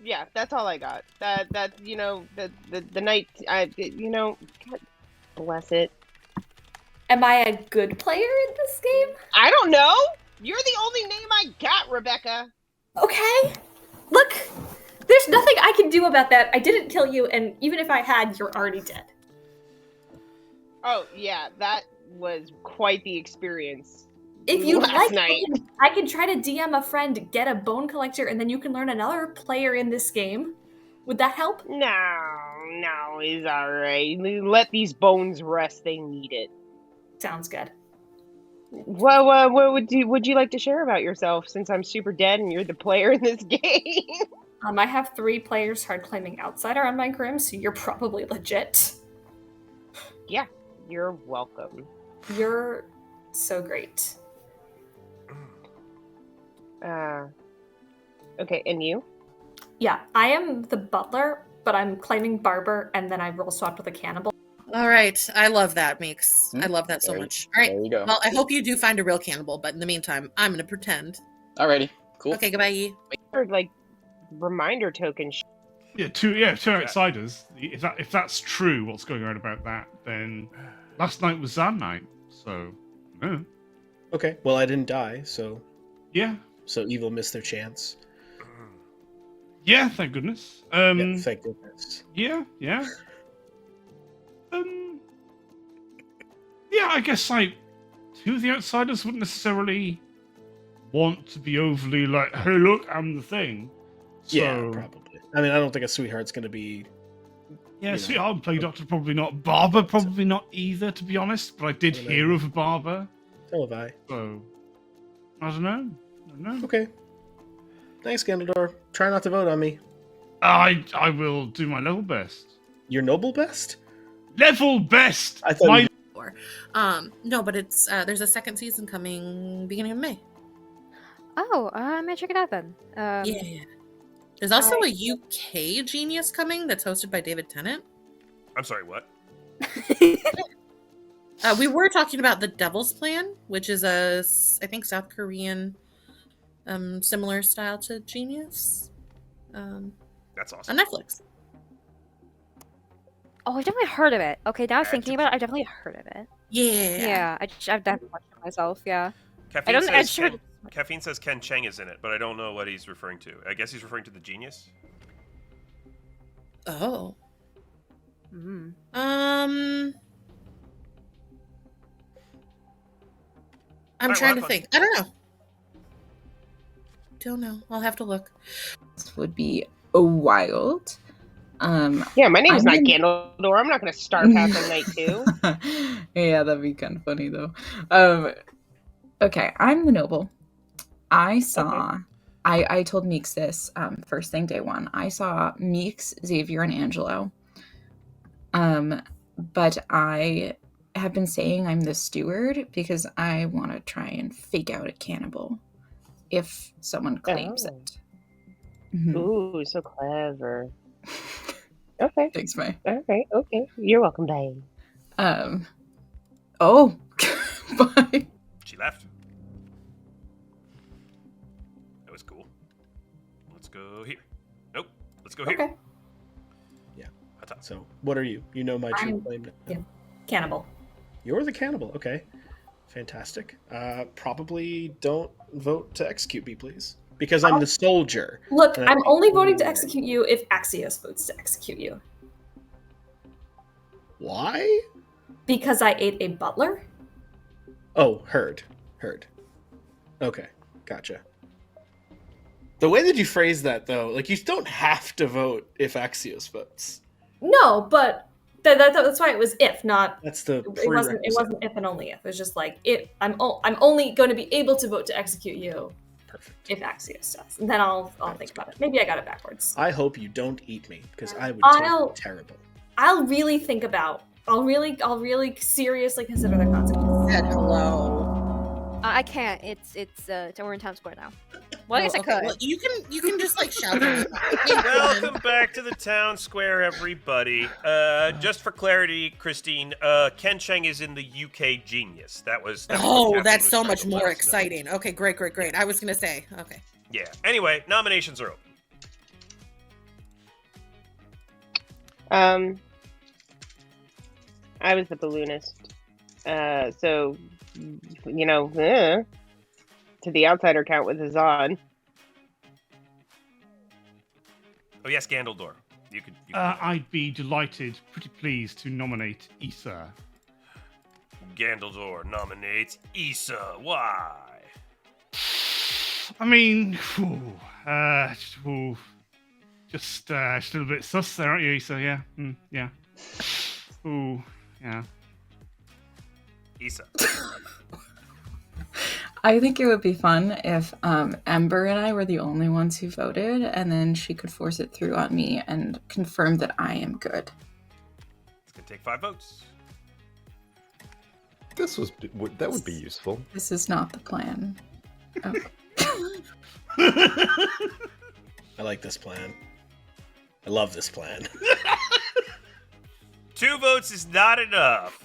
Yeah, that's all I got. That the night, God bless it. Am I a good player in this game? I don't know. You're the only name I got, Rebecca. Okay. Look, there's nothing I can do about that. I didn't kill you, and even if I had, you're already dead. Oh yeah, that was quite the experience. If you'd last like, night. I can try to DM a friend, get a bone collector, and then you can learn another player in this game. Would that help? No, it's alright. Let these bones rest. They need it. Sounds good. Well, what would you like to share about yourself, since I'm super dead and you're the player in this game? I have 3 players hard claiming outsider on my grim, so you're probably legit. Yeah, you're welcome. You're so great. Okay, and you? Yeah, I am the butler, but I'm claiming barber, and then I roll swapped with a cannibal. All right. I love that, Meeks. I love that so much. All right. There you go. Well, I hope you do find a real cannibal, but in the meantime, I'm going to pretend. Alrighty, cool. Okay, goodbye. Or like reminder token. Yeah, two outsiders. If that's true, what's going on about that? Then last night was Zan night, so no. Okay, well I didn't die, so Yeah, so evil missed their chance. yeah. Thank goodness. Yeah, thank goodness. Yeah. Yeah, I guess like 2 of the outsiders wouldn't necessarily want to be overly like, "Hey, look, I'm the thing." So, Yeah, probably. I mean, I don't think a sweetheart's going to be. Yeah, sweetheart and play doctor probably not. Barber probably not either, to be honest. But I did hear of a barber. So have I. So I don't know. Okay. Thanks, Gandalf. Try not to vote on me. I will do my level best. Your noble best? Level best. I thought my... you... No, but it's there's a second season coming beginning of May. Oh, I might check it out then. Yeah. There's also a UK Genius coming that's hosted by David Tennant. I'm sorry, what? We were talking about The Devil's Plan, which is I think, South Korean, similar style to Genius. That's awesome. On Netflix. Oh, I've definitely heard of it. Okay, now thinking about it, I've definitely heard of it. Yeah. Yeah, I've definitely watched it myself, yeah. Caffeine says Ken Cheng is in it, but I don't know what he's referring to. I guess he's referring to the Genius. Oh. Mm. I'm Alright, trying well, to think. I don't know. I'll have to look. This would be wild. Yeah, my name's not I'm Gandalf. I'm not going to star pass on night 2. Yeah, that'd be kind of funny though. Okay, I'm the noble. I saw. I told Meeks this first thing day 1. I saw Meeks, Xavier, and Angelo. But I have been saying I'm the steward because I want to try and fake out a cannibal if someone claims it. Mhm. Ooh, so clever. Okay. Thanks, May. All right. Okay. You're welcome, Diane. Oh. Bye. She left. That was cool. Let's go here. Nope. Let's go here. Okay. Yeah. So, what are you? You know my true claim. Yeah. Cannibal. You're the cannibal. Okay. Fantastic. Probably don't vote to execute me, please. Because I'm the soldier. Look, I'm only voting to execute you if Axios votes to execute you. Why? Because I ate a butler? Oh, heard. Okay, gotcha. The way that you phrase that, though, like, you don't have to vote if Axios votes. No, but that's why it was if, not. That's the It wasn't if and only if. It was just like I'm only going to be able to vote to execute you. Perfect. If Axios does, and then I'll think about it. Maybe I got it backwards. I hope you don't eat me, because I would take terrible. I'll really think about. I'll really seriously consider the consequences. Said hello. I can't. We're in Times Square now. Well, I guess I could. Well, you can just like shout. Welcome back to the town square, everybody. Just for clarity, Christine, Ken Cheng is in the UK Genius. That was that's so much more exciting. Okay, great. I was gonna say, okay. Yeah. Anyway, nominations are open. I was the balloonist. So, to the outsider count with his on. Oh yes, Gandaldor. You could. I'd be delighted, pretty pleased to nominate Issa. Gandaldor nominates Issa. Why? I mean, just a little bit sus there, aren't you, Issa? Yeah, yeah. Ooh, yeah. Issa. I think it would be fun if Ember and I were the only ones who voted, and then she could force it through on me and confirm that I am good. It's gonna take 5 votes. That would be useful. This is not the plan. Oh. I like this plan. I love this plan. 2 votes is not enough.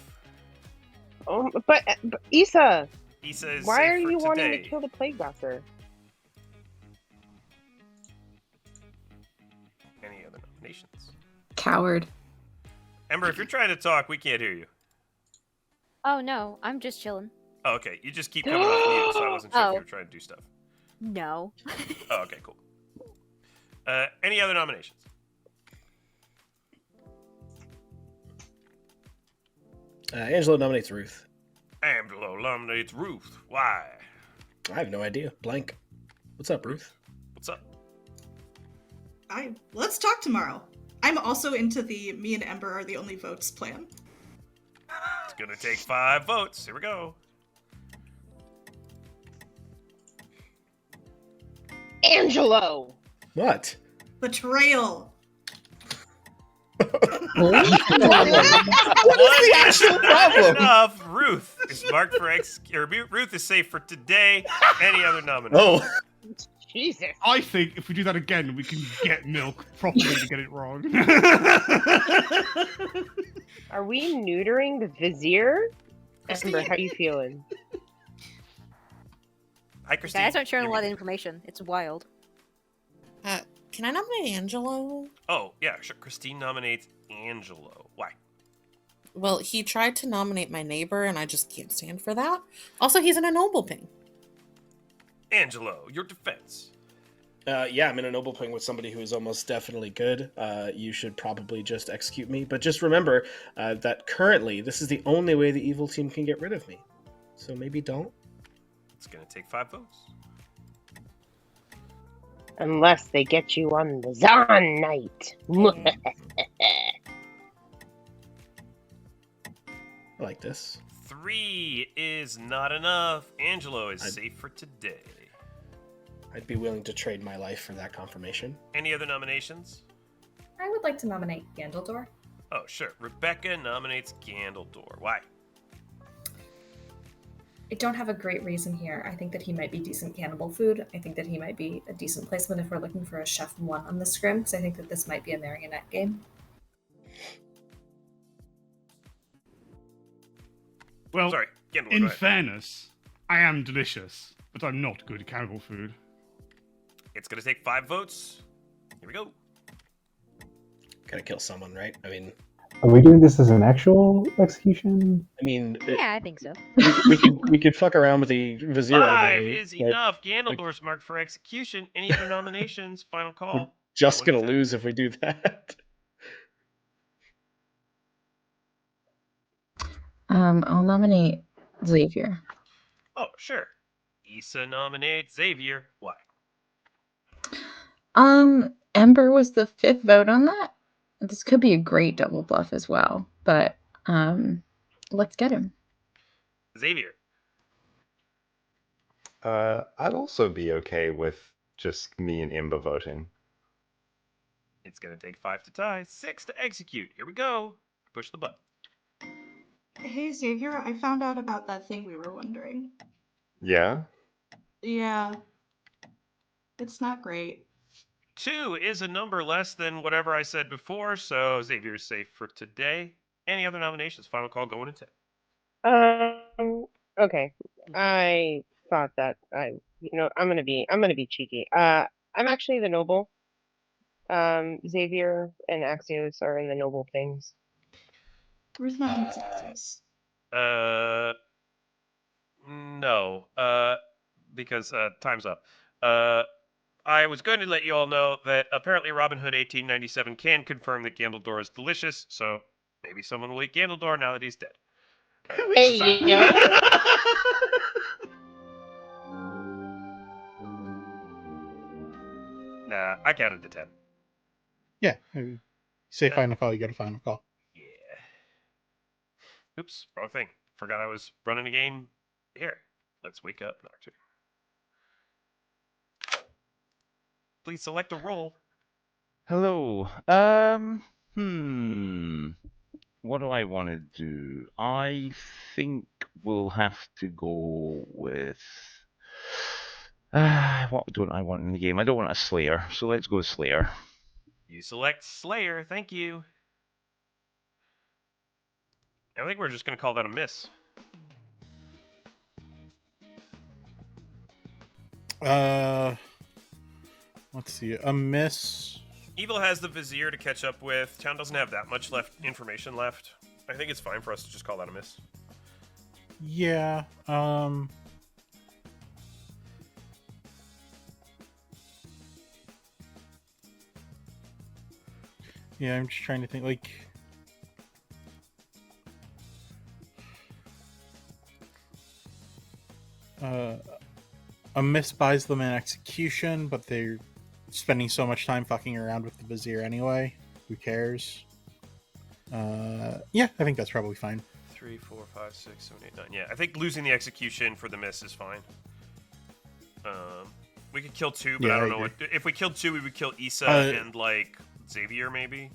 Oh, but Issa. Issa is why safe are for you wanting today. to kill the plague doctor? Any other nominations? Coward. Ember, if you're trying to talk, we can't hear you. Oh no, I'm just chilling. Oh, okay. You just keep coming off mute, so I wasn't sure if you were trying to do stuff. No. Oh, okay, cool. Any other nominations? Angelo nominates Ruth. Angelo nominates Ruth. Why? I have no idea. Blank. What's up, Ruth? What's up? Let's talk tomorrow. I'm also into the me and Ember are the only votes plan. It's gonna take 5 votes. Here we go. Angelo! What? Betrayal. What is the actual problem? Enough. Ruth is marked for Ruth is safe for today. Any other nominations? Oh. Jesus. I think if we do that again, we can get Milk properly to get it wrong. Are we neutering the vizier? Ember, how you feeling? Hi, Christine. Guys aren't sharing a lot of information. It's wild. Can I nominate Angelo? Oh, yeah, sure. Christine nominates Angelo. Why? Well, he tried to nominate my neighbor, and I just can't stand for that. Also, he's in a noble ping. Angelo, your defense. Yeah, I'm in a noble ping with somebody who is almost definitely good. You should probably just execute me. But just remember that currently, this is the only way the evil team can get rid of me. So maybe don't. It's going to take 5 votes. Unless they get you on the Zon night. I like this. 3 is not enough. Angelo is safe for today. I'd be willing to trade my life for that confirmation. Any other nominations? I would like to nominate Gandaldor. Oh, sure. Rebecca nominates Gandaldor. Why? I don't have a great reason here. I think that he might be decent cannibal food. I think that he might be a decent placement if we're looking for a chef 1 on the scrim, because I think that this might be a marionette game. Well, Sorry, Gandalf, in go ahead. fairness, I am delicious, but I'm not good at cannibal food. It's going to take 5 votes. Here we go. Gotta kill someone, right? I mean, Are we doing this as an actual execution? Yeah, I think so. we could fuck around with the vizier. 5 idea, is right? enough. Gandaldor's marked for execution. Any other nominations? Final We're call. just gonna lose if we do that. I'll nominate Xavier. Oh, sure. Issa nominates Xavier. Why? Ember was the 5th vote on that. This could be a great double bluff as well, but let's get him. Xavier. I'd also be okay with just me and Ember voting. It's going to take 5 to tie, 6 to execute. Here we go. Push the button. Hey Xavier, I found out about that thing we were wondering. Yeah? Yeah. It's not great. 2 is a number less than whatever I said before, so Xavier's safe for today. Any other nominations? Final call going to 10. Okay. I thought that I'm gonna be cheeky. I'm actually the noble. Xavier and Axios are in the noble things. Where's not Texas? No. Because time's up. I was going to let you all know that apparently Robin Hood 1897 can confirm that Gandaldor is delicious, so maybe someone will eat Gandaldor now that he's dead. Hey, yo. Nah, I counted to 10. Yeah. You say final call, you get a final call. Oops, wrong thing. Forgot I was running a game. Here, let's wake up, Nocturne. Please select a role. Hello. What do I want to do? I think we'll have to go with. What don't I want in the game? I don't want a Slayer, so let's go Slayer. You select Slayer, thank you. I think we're just going to call that a miss. Let's see. A miss. Evil has the Vizier to catch up with. Town doesn't have that much information left. I think it's fine for us to just call that a miss. Yeah. Yeah, I'm just trying to think, like... a miss buys them an execution, but they're spending so much time fucking around with the Vizier anyway. Who cares? Yeah, I think that's probably fine. 3, 4, 5, 6, 7, 8, 9. Yeah, I think losing the execution for the miss is fine. We could kill 2, but Yeah, I don't I know agree. what. If we killed 2, we would kill Issa and like Xavier maybe.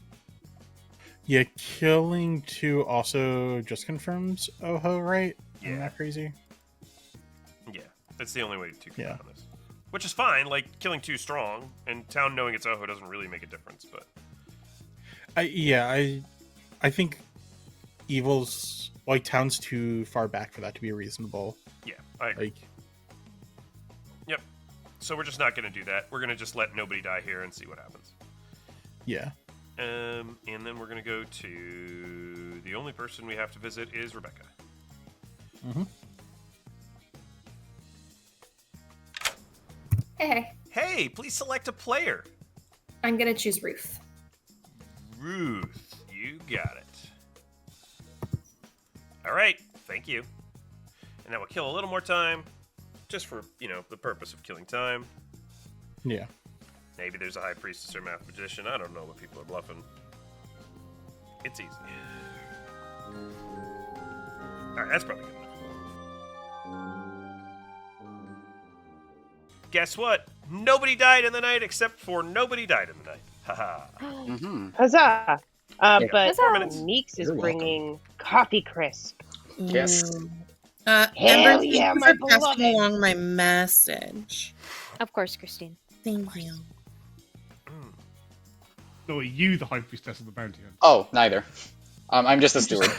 Yeah, killing 2 also just confirms Oho, right? Yeah. I'm not crazy. Yeah, that's the only way to Yeah. on this. Which is fine. Like killing 2 strong, and Town knowing it's Oho doesn't really make a difference. But I think Evil's like Town's too far back for that to be reasonable. yeah, I agree. Like, Yep. So we're just not going to do that. We're going to just let nobody die here and see what happens. yeah. And then we're going to go to the only person we have to visit is Rebecca. Mm-hmm. Hey, Hey, please select a player. I'm gonna choose Ruth. Ruth, you got it. All right, thank you. And that will kill a little more time, just for, the purpose of killing time. Yeah. Maybe there's a high priestess or math magician. I don't know what people are bluffing. It's easy. All right, that's probably good enough. Guess what? Nobody died in the night except for nobody died in the night. Haha. Huzzah! Yeah. But 4 minutes. Meeks is You're welcome. bringing coffee crisp. Yes. Ember, Hell thank yeah, you my for passing beloved. along my message. Of course, Christine. Thank you. So are you the high priestess of the bounty hunter? Oh, neither. I'm just a steward.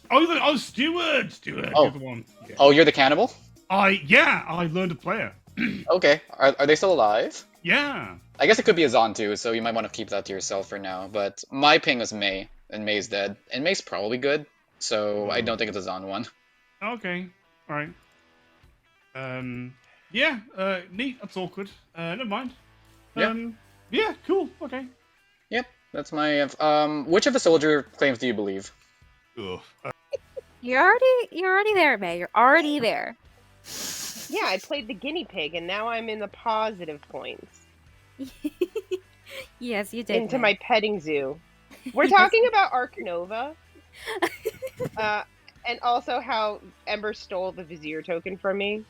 Oh, steward! Oh. You're the one. Yeah. Oh, you're the cannibal? I learned a player. Okay. Are they still alive? Yeah. I guess it could be a Zon too, so you might want to keep that to yourself for now. But my ping was May, and May's dead. And May's probably good, so I don't think it's a Zon one. Okay. Alright. Yeah, neat, that's awkward. Never mind. Yeah, cool, okay. Yep, that's my... which of the soldier claims do you believe? Ugh. You're already there, May. You're already there. Yeah, I played the guinea pig, and now I'm in the positive points. Yes, you did. Into May. my petting zoo. We're talking about Arc Nova. And also how Ember stole the vizier token from me.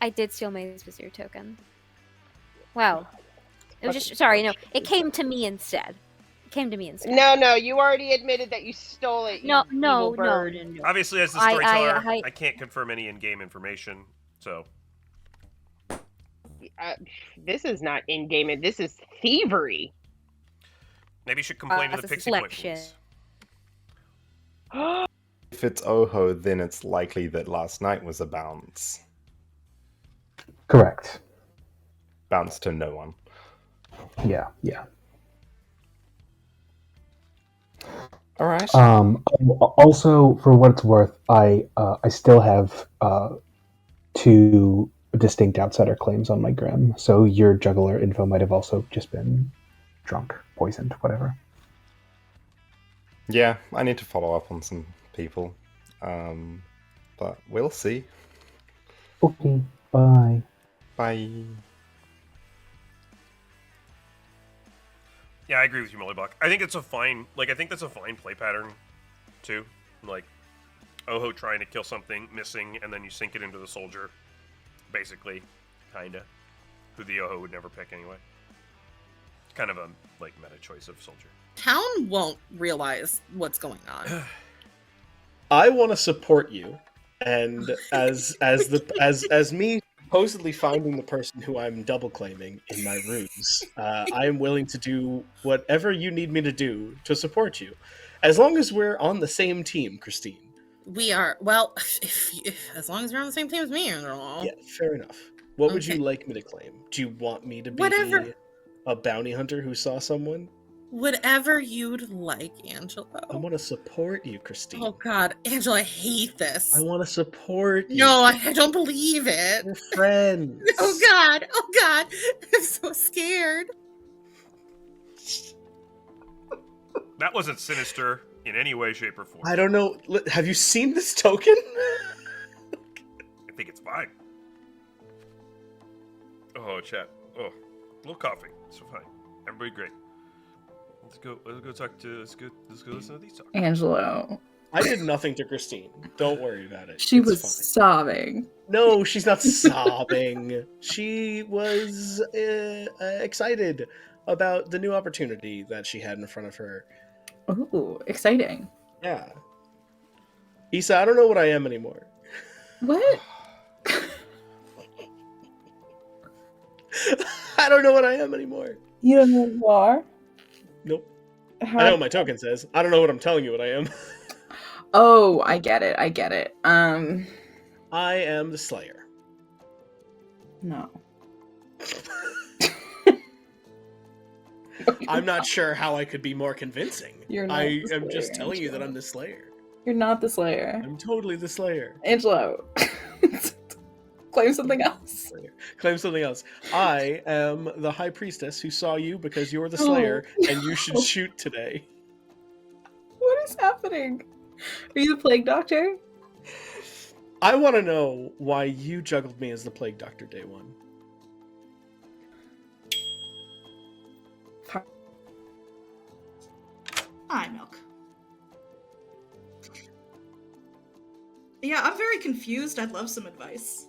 I did steal May's vizier token. Wow. It was just sorry, no. It came to me instead. No, you already admitted that you stole it. No. Obviously, as the storyteller, I can't confirm any in-game information, so. This is not in-game. This is thievery. Maybe you should complain to the Pixie Point police. If it's Oho, then it's likely that last night was a bounce. Correct. Bounce to no one. Yeah. All right. Also, for what it's worth, I still have 2 distinct outsider claims on my Grim. So your juggler info might have also just been drunk, poisoned, whatever. Yeah, I need to follow up on some people. But we'll see. Okay, bye. Bye. Yeah, I agree with you, Mollybuck. I think it's a fine, I think that's a fine play pattern, too. Like, Oho trying to kill something, missing, and then you sink it into the soldier. Basically, kinda. Who the Oho would never pick anyway. It's kind of a, meta choice of soldier. Town won't realize what's going on. I want to support you, and as me supposedly finding the person who I'm double claiming in my ruse, I am willing to do whatever you need me to do to support you, as long as we're on the same team, Christine. We are, well, as long as you're on the same team as me. Yeah, fair enough. What would you like me to claim? Do you want me to be a bounty hunter who saw someone? Whatever you'd like, Angelo. I want to support you, Christine. Oh God, Angelo, I hate this. I want to support you. No, I don't believe it. We're friends. Oh God, I'm so scared. That wasn't sinister in any way, shape, or form. I don't know. Have you seen this token? I think it's fine. Oh, chat. Oh, a little coughing. It's fine. Everybody great. Let's go talk to. Let's go listen to these talks. Angelo. I did nothing to Christine. Don't worry about it. She It's was fine. sobbing. No, she's not sobbing. She was excited about the new opportunity that she had in front of her. Ooh, exciting. Yeah. Issa, I don't know what I am anymore. What? I don't know what I am anymore. You don't know who you are? Nope. I know what my token says. I don't know what I'm telling you what I am. Oh, I get it. I am the Slayer. No. I'm not sure how I could be more convincing. You're not I the am just Slayer, telling you Angelo. that I'm the Slayer. You're not the Slayer. I'm totally the Slayer. Angelo. Claim something else. Claim something else. I am the High Priestess who saw you because you're the Slayer and you should shoot today. What is happening? Are you the Plague Doctor? I want to know why you juggled me as the Plague Doctor day one. Hi, Milk. Yeah, I'm very confused. I'd love some advice.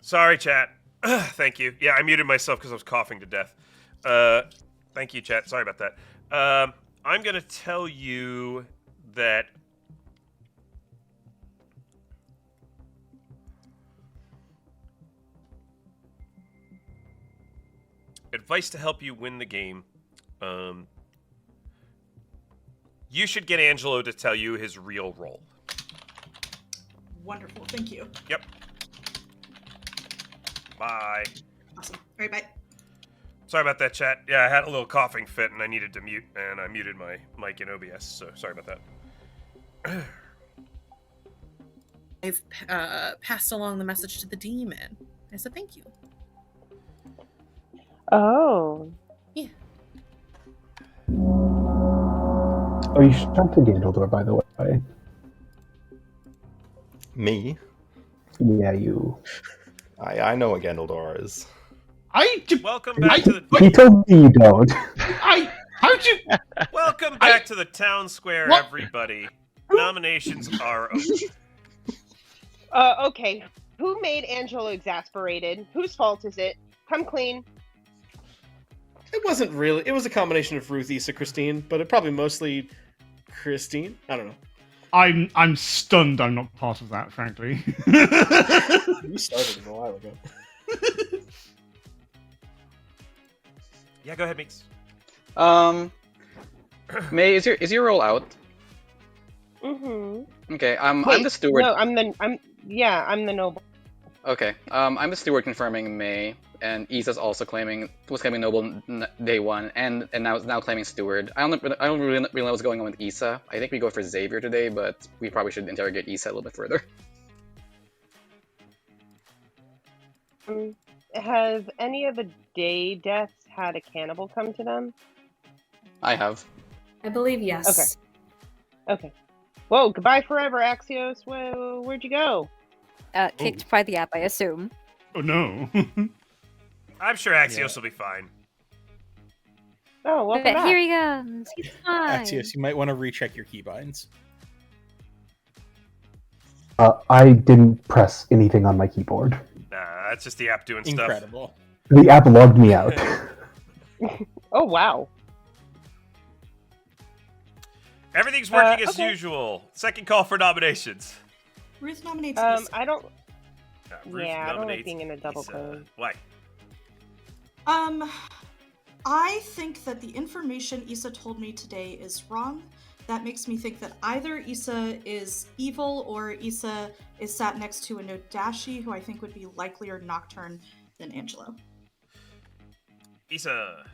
Sorry, chat. Thank you. Yeah, I muted myself because I was coughing to death. Thank you, chat. Sorry about that. I'm going to tell you that... Advice to help you win the game. You should get Angelo to tell you his real role. Wonderful. Thank you. Yep. Bye. Awesome. All right, bye. Sorry about that, chat. Yeah, I had a little coughing fit and I needed to mute, and I muted my mic in OBS, so sorry about that. I've passed along the message to the demon. I said thank you. Oh. Yeah. Oh, you should talk to Gandaldor, by the way. Me? Yeah, you. I know what Gandaldor is. Welcome back to the... He told me you don't. How'd you... Welcome back to the town square, everybody. Nominations are open. Okay. Who made Angelo exasperated? Whose fault is it? Come clean. It wasn't really. It was a combination of Ruth, Issa, Christine, but it probably mostly Christine. I don't know. I'm stunned I'm not part of that, frankly. You started a while ago. Yeah, go ahead, Meeks. May, is your roll out? Mm-hmm. Okay, Wait, I'm the steward. No, I'm the noble. Okay, I'm the steward confirming May, and Issa's also was claiming noble day one, and now claiming steward. I don't really know what's going on with Issa. I think we go for Xavier today, but we probably should interrogate Issa a little bit further. Has any of the day deaths had a cannibal come to them? I have. I believe yes. Okay. Whoa, goodbye forever, Axios. Where'd you go? Kicked by the app, I assume. Oh no. I'm sure Axios will be fine. Oh, welcome But back. here he comes. He's fine. Axios, you might want to recheck your keybinds. I didn't press anything on my keyboard. Nah, that's just the app doing stuff. Incredible. The app logged me out. Oh, wow. Everything's working as okay. usual. Second call for nominations. Ruth nominates Issa. I don't. Ruth Yeah, I don't like nominates being in a double Issa. claim. Why? I think that the information Issa told me today is wrong. That makes me think that either Issa is evil or Issa is sat next to a Nodashi, who I think would be likelier Nocturne than Angelo. Issa.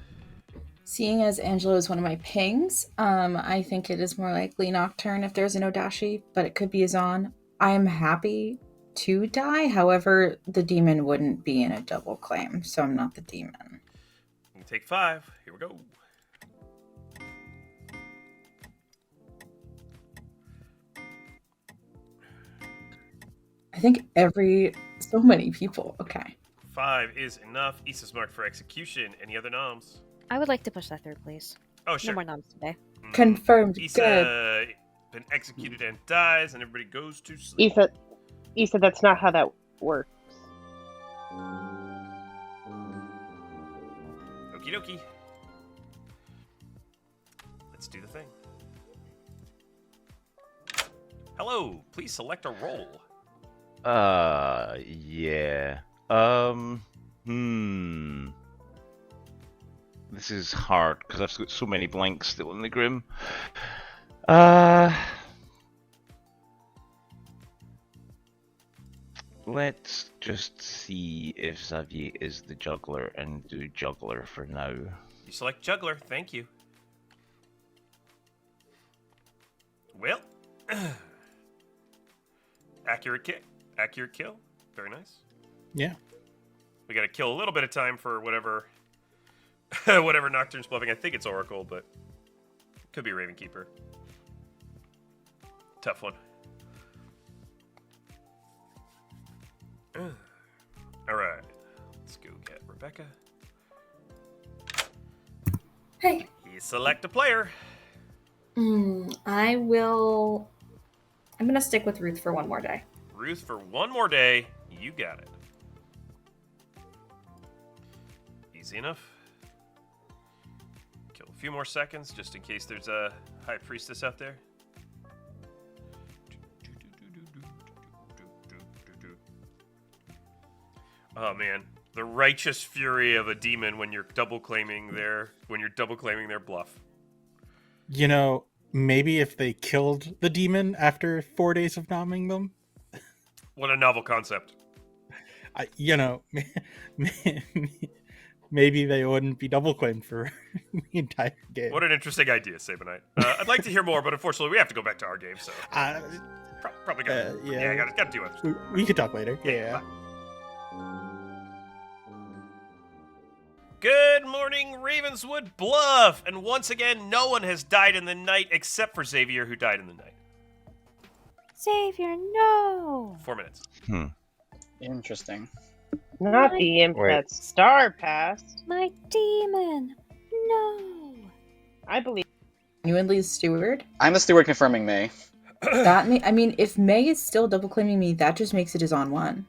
Seeing as Angelo is one of my pings, I think it is more likely Nocturne if there's a Nodashi, but it could be Azan. I'm happy to die, however, the demon wouldn't be in a double claim, so I'm not the demon. Take 5. Here we go. I think so many people. Okay. 5 is enough. Issa's marked for execution. Any other noms? I would like to push that third, please. Oh, sure. No more noms today. Confirmed. Issa Good. been executed and dies, and everybody goes to sleep. Issa, that's not how that works. Okie dokie. Let's do the thing. Hello, please select a role. Yeah. This is hard because I've got so many blanks still in the Grim. Let's just see if Xavier is the juggler and do juggler for now. You select juggler, thank you. Well, accurate kill, very nice. Yeah. We gotta kill a little bit of time for whatever whatever Nocturne's bluffing. I think it's Oracle, but could be Ravenkeeper. Tough one. Alright, let's go get Rebecca. Hey. You select a player. I'm gonna stick with Ruth for one more day. Ruth for one more day. You got it. Easy enough. Kill a few more seconds just in case there's a high priestess out there. Oh man, the righteous fury of a demon when you're double claiming their bluff. You know, maybe if they killed the demon after 4 days of nomming them. What a novel concept. Maybe they wouldn't be double claimed for the entire game. What an interesting idea, Sabenite. I'd like to hear more, but unfortunately we have to go back to our game, so probably gotta, gotta do it. We could talk later. Yeah. Good morning, Ravenswood Bluff! And once again, no one has died in the night except for Xavier, who died in the night. Xavier, no! 4 minutes. Interesting. Not the imp that Star passed. My demon! No! I believe. Genuinely steward? I'm the steward confirming May. I mean, if May is still double claiming me, that just makes it a Zon 1.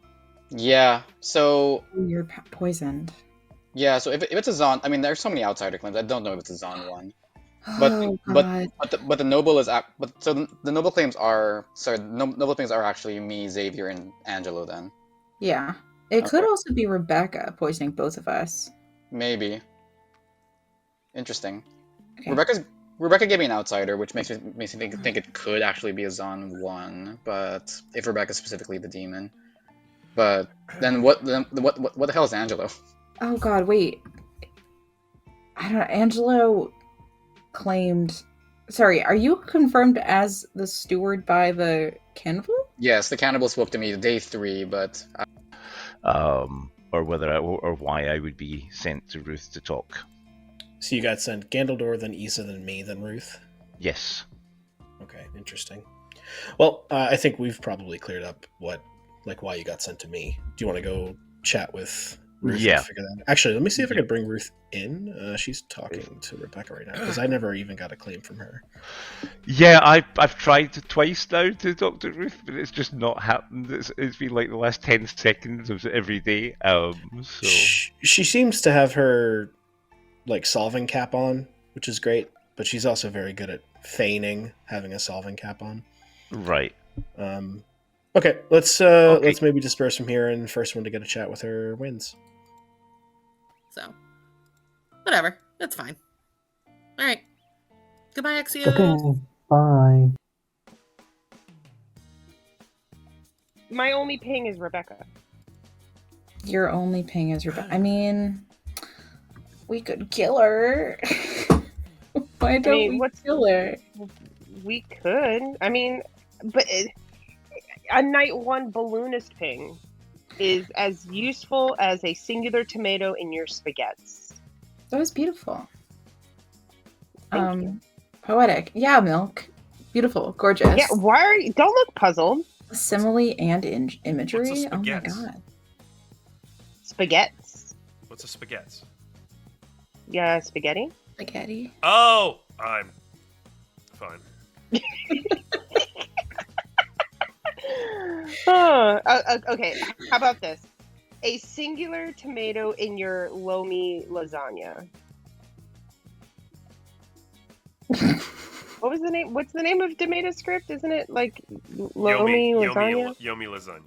Yeah, so... You're poisoned. Yeah, so if it's a Zon... I mean, there's so many outsider claims, I don't know if it's a Zon 1. But the noble is... So the noble claims are... Sorry, noble claims are actually me, Xavier, and Angelo then. Yeah. It could also be Rebecca poisoning both of us. Maybe. Interesting. Okay. Rebecca gave me an outsider, which makes me think it could actually be a Zon 1, but if Rebecca's specifically the demon. But then what the hell is Angelo? Oh god, wait. I don't know. Angelo claimed... Sorry, are you confirmed as the steward by the cannibal? Yes, the cannibal spoke to me day 3, but... Or why I would be sent to Ruth to talk. So you got sent Gandaldor, then Issa, then me, then Ruth? Yes. Okay, interesting. Well, I think we've probably cleared up why you got sent to me. Do you want to go chat with Ruth? Yeah. And figure that out? Actually, let me see if I can bring Ruth in. She's talking to Rebecca right now, because I never even got a claim from her. Yeah, I've tried twice now to talk to Ruth, but it's just not happened. It's been like the last 10 seconds of every day. So She seems to have her solving cap on, which is great, but she's also very good at feigning having a solving cap on. Right. Okay, let's maybe disperse from here, and first one to get a chat with her wins. So, whatever. That's fine. All right. Goodbye, Axio. Okay, bye. My only ping is Rebecca. Your only ping is Rebecca. I mean, we could kill her. Why don't we kill her? We could. I mean, but a night 1 balloonist ping is as useful as a singular tomato in your spaghettis. That was beautiful. Thank you. Poetic. Yeah, Milk. Beautiful. Gorgeous. Yeah, why are you... Don't look puzzled. Simile and imagery. What's a Oh my spaghetti? god. Spaghettis. What's a spaghetti? Yeah, spaghetti? Spaghetti. Oh, I'm fine. Okay, how about this? A singular tomato in your lomi lasagna. What was the name? What's the name of tomato script? Isn't it like lomi lasagna? Yomi lasagna.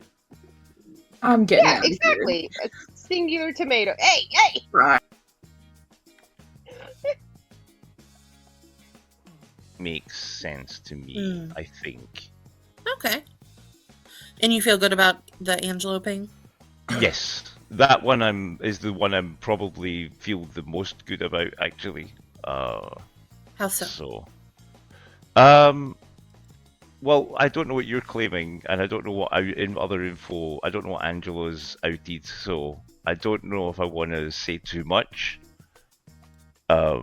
I'm getting Yeah, out of here. exactly. A singular tomato. Hey! Right. makes sense to me, I think. Okay. And you feel good about the Angelo ping? Yes, that one is the one I'm probably feel the most good about, actually. How so? Well, I don't know what you're claiming, and I don't know what in other info. I don't know what Angelo's outed, so I don't know if I want to say too much. But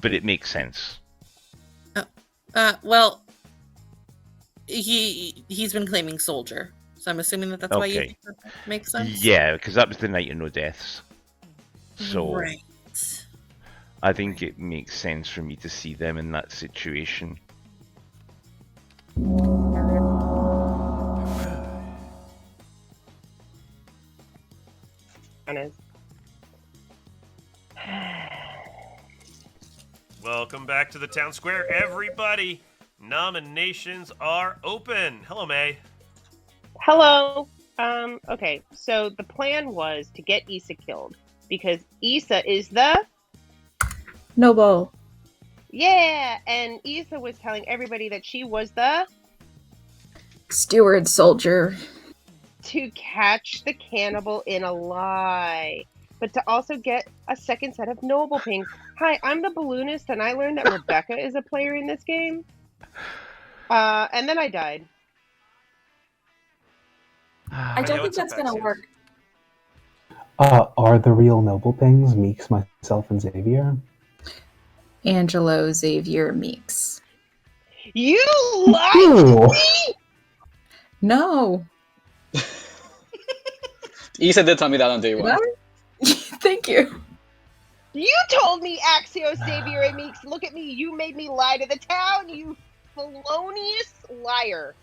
it makes sense. Well, he's been claiming soldier, so I'm assuming that's why you think that makes sense. Yeah, because that was the night of no deaths. So right. I think it makes sense for me to see them in that situation. Welcome back to the town square, everybody. Nominations are open. Hello, May. Hello. Okay, so the plan was to get Issa killed because Issa is the Noble. yeah, and Issa was telling everybody that she was the Steward soldier. to catch the cannibal in a lie, but to also get a second set of noble pings. Hi, I'm the balloonist, and I learned that Rebecca is a player in this game. And then I died. I don't think that's going to work. Are the real noble pings Meeks, myself, and Xavier? Angelo, Xavier, Meeks. You lied to me? No. Issa did tell me that on day one. Thank you. You told me Axios, Xavier, and Meeks. Look at me. You made me lie to the town, you felonious liar.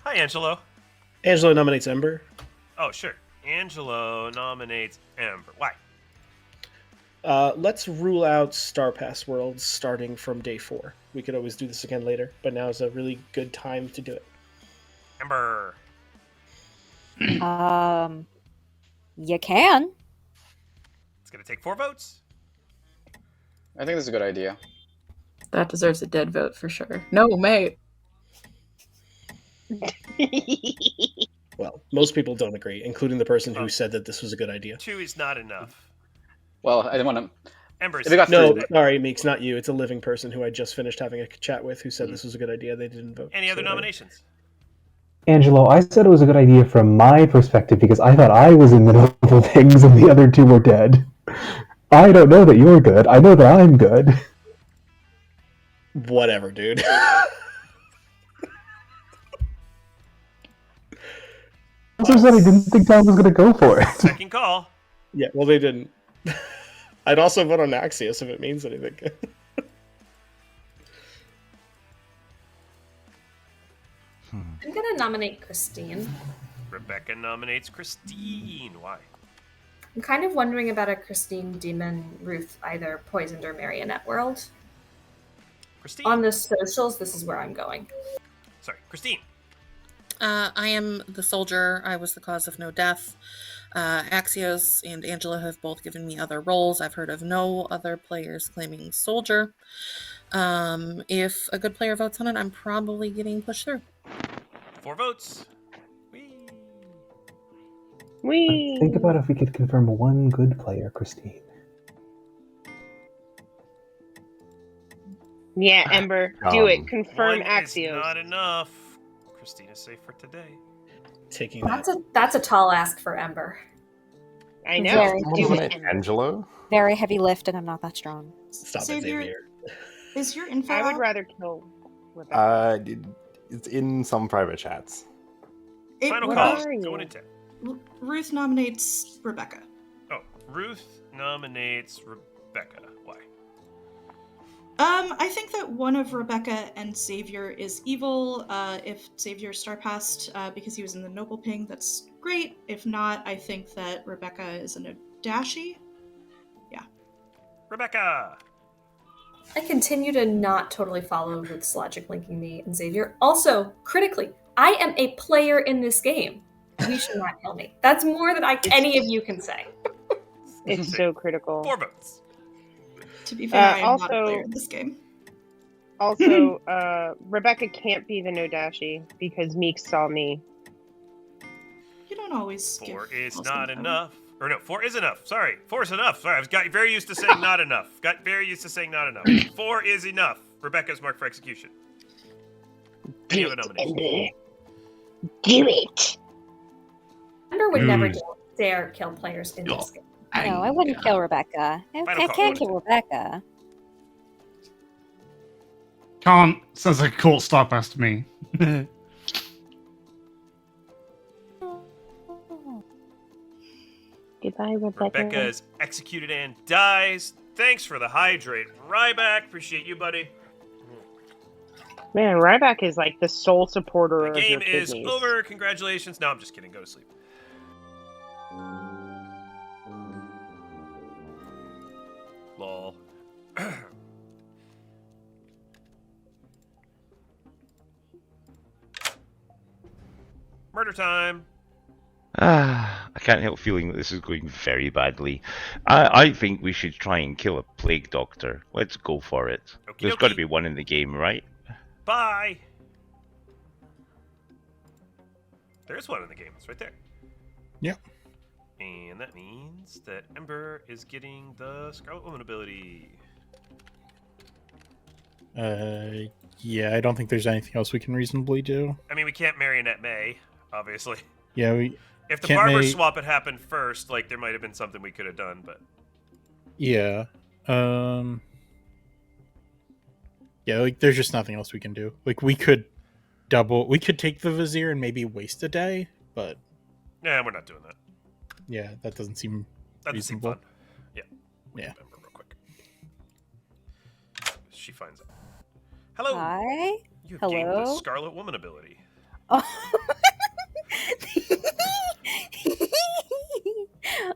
Hi, Angelo. Angelo nominates Ember. Oh, sure. Angelo nominates Ember. Why? Let's rule out Star Pass worlds starting from day 4. We could always do this again later, but now is a really good time to do it. Ember. You can. It's going to take 4 votes. I think this is a good idea. That deserves a dead vote for sure. No, mate. Well, most people don't agree, including the person who said that this was a good idea. 2 is not enough. Well, I didn't want to. Ember's No, sorry, Meeks, not you. It's a living person who I just finished having a chat with who said this was a good idea. They didn't vote. Any other nominations? Angelo, I said it was a good idea from my perspective because I thought I was in the noble things and the other 2 were dead. I don't know that you're good. I know that I'm good. Whatever, dude. I said I didn't think Tom was going to go for it. Second call. Yeah, well, they didn't. I'd also vote on Axios if it means anything. I'm going to nominate Christine. Rebecca nominates Christine. Why? I'm kind of wondering about a Christine Demon Ruth either poisoned or marionette world. Christine. On the socials, this is where I'm going. Sorry, Christine. I am the soldier. I was the cause of no death. Axios and Angela have both given me other roles. I've heard of no other players claiming soldier. If a good player votes on it, I'm probably getting pushed through. 4 votes. Whee! Think about if we could confirm one good player, Christine. Yeah, Ember, do it. Confirm 1 Axios. is not enough. Christine is safe for today. Taking That's a tall ask for Ember. I know. Very, Do it, Ember. Angelo? very heavy lift, and I'm not that strong. Stop Xavier, it, Xavier. Is your info I would out? rather kill Rebecca. It's in some private chats. Final what call. are you? Going into. Ruth nominates Rebecca. Oh, Ruth nominates Rebecca. Why? I think that one of Rebecca and Xavier is evil. If Xavier star passed because he was in the noble ping, that's great. If not, I think that Rebecca is a Nodashi. Yeah. Rebecca. I continue to not totally follow Ruth's logic linking me and Xavier. Also, critically, I am a player in this game. You should not kill me. That's more than any of you can say. It's so critical. 4 votes. To be fair, I am not a player in this game. Also, Rebecca can't be the Nodashi because Meek saw me. You don't always. 4 give is Wilson not credit. enough. Or no, 4 is enough. Sorry. 4 is enough. Sorry, I was got very used to saying not enough. Got very used to saying not enough. 4 is enough. Rebecca's marked for execution. Any other nominations? Do it. Ember would never dare kill players in this game. No, I wouldn't kill Rebecca. I can't kill Rebecca. Can't. Sounds like a court star pass to me. Goodbye, Rebecca. Rebecca is executed and dies. Thanks for the hydrate, Ryback. Appreciate you, buddy. Man, Ryback is like the sole supporter of The your game is kidneys. over. Congratulations. No, I'm just kidding. Go to sleep. Murder time. I can't help feeling that this is going very badly. I think we should try and kill a plague doctor. Let's go for it. Okie There's got to dokie. be one in the game, right? Bye. There's one in the game. It's right there. Yep. And that means that Ember is getting the Scarlet Woman ability. Yeah, I don't think there's anything else we can reasonably do. I mean, we can't Marionette May, obviously. Yeah, we If the can't barber May- swap had happened first, like, there might have been something we could have done, but... Yeah. Yeah, like, there's just nothing else we can do. Like, we could take the Vizier and maybe waste a day, but... Nah, we're not doing that. Yeah, that doesn't seem That doesn't seem reasonable. fun. Yeah. Yeah. Ember real quick. She finds out. Hello. Hi. You have gained the Hello. Scarlet Woman ability.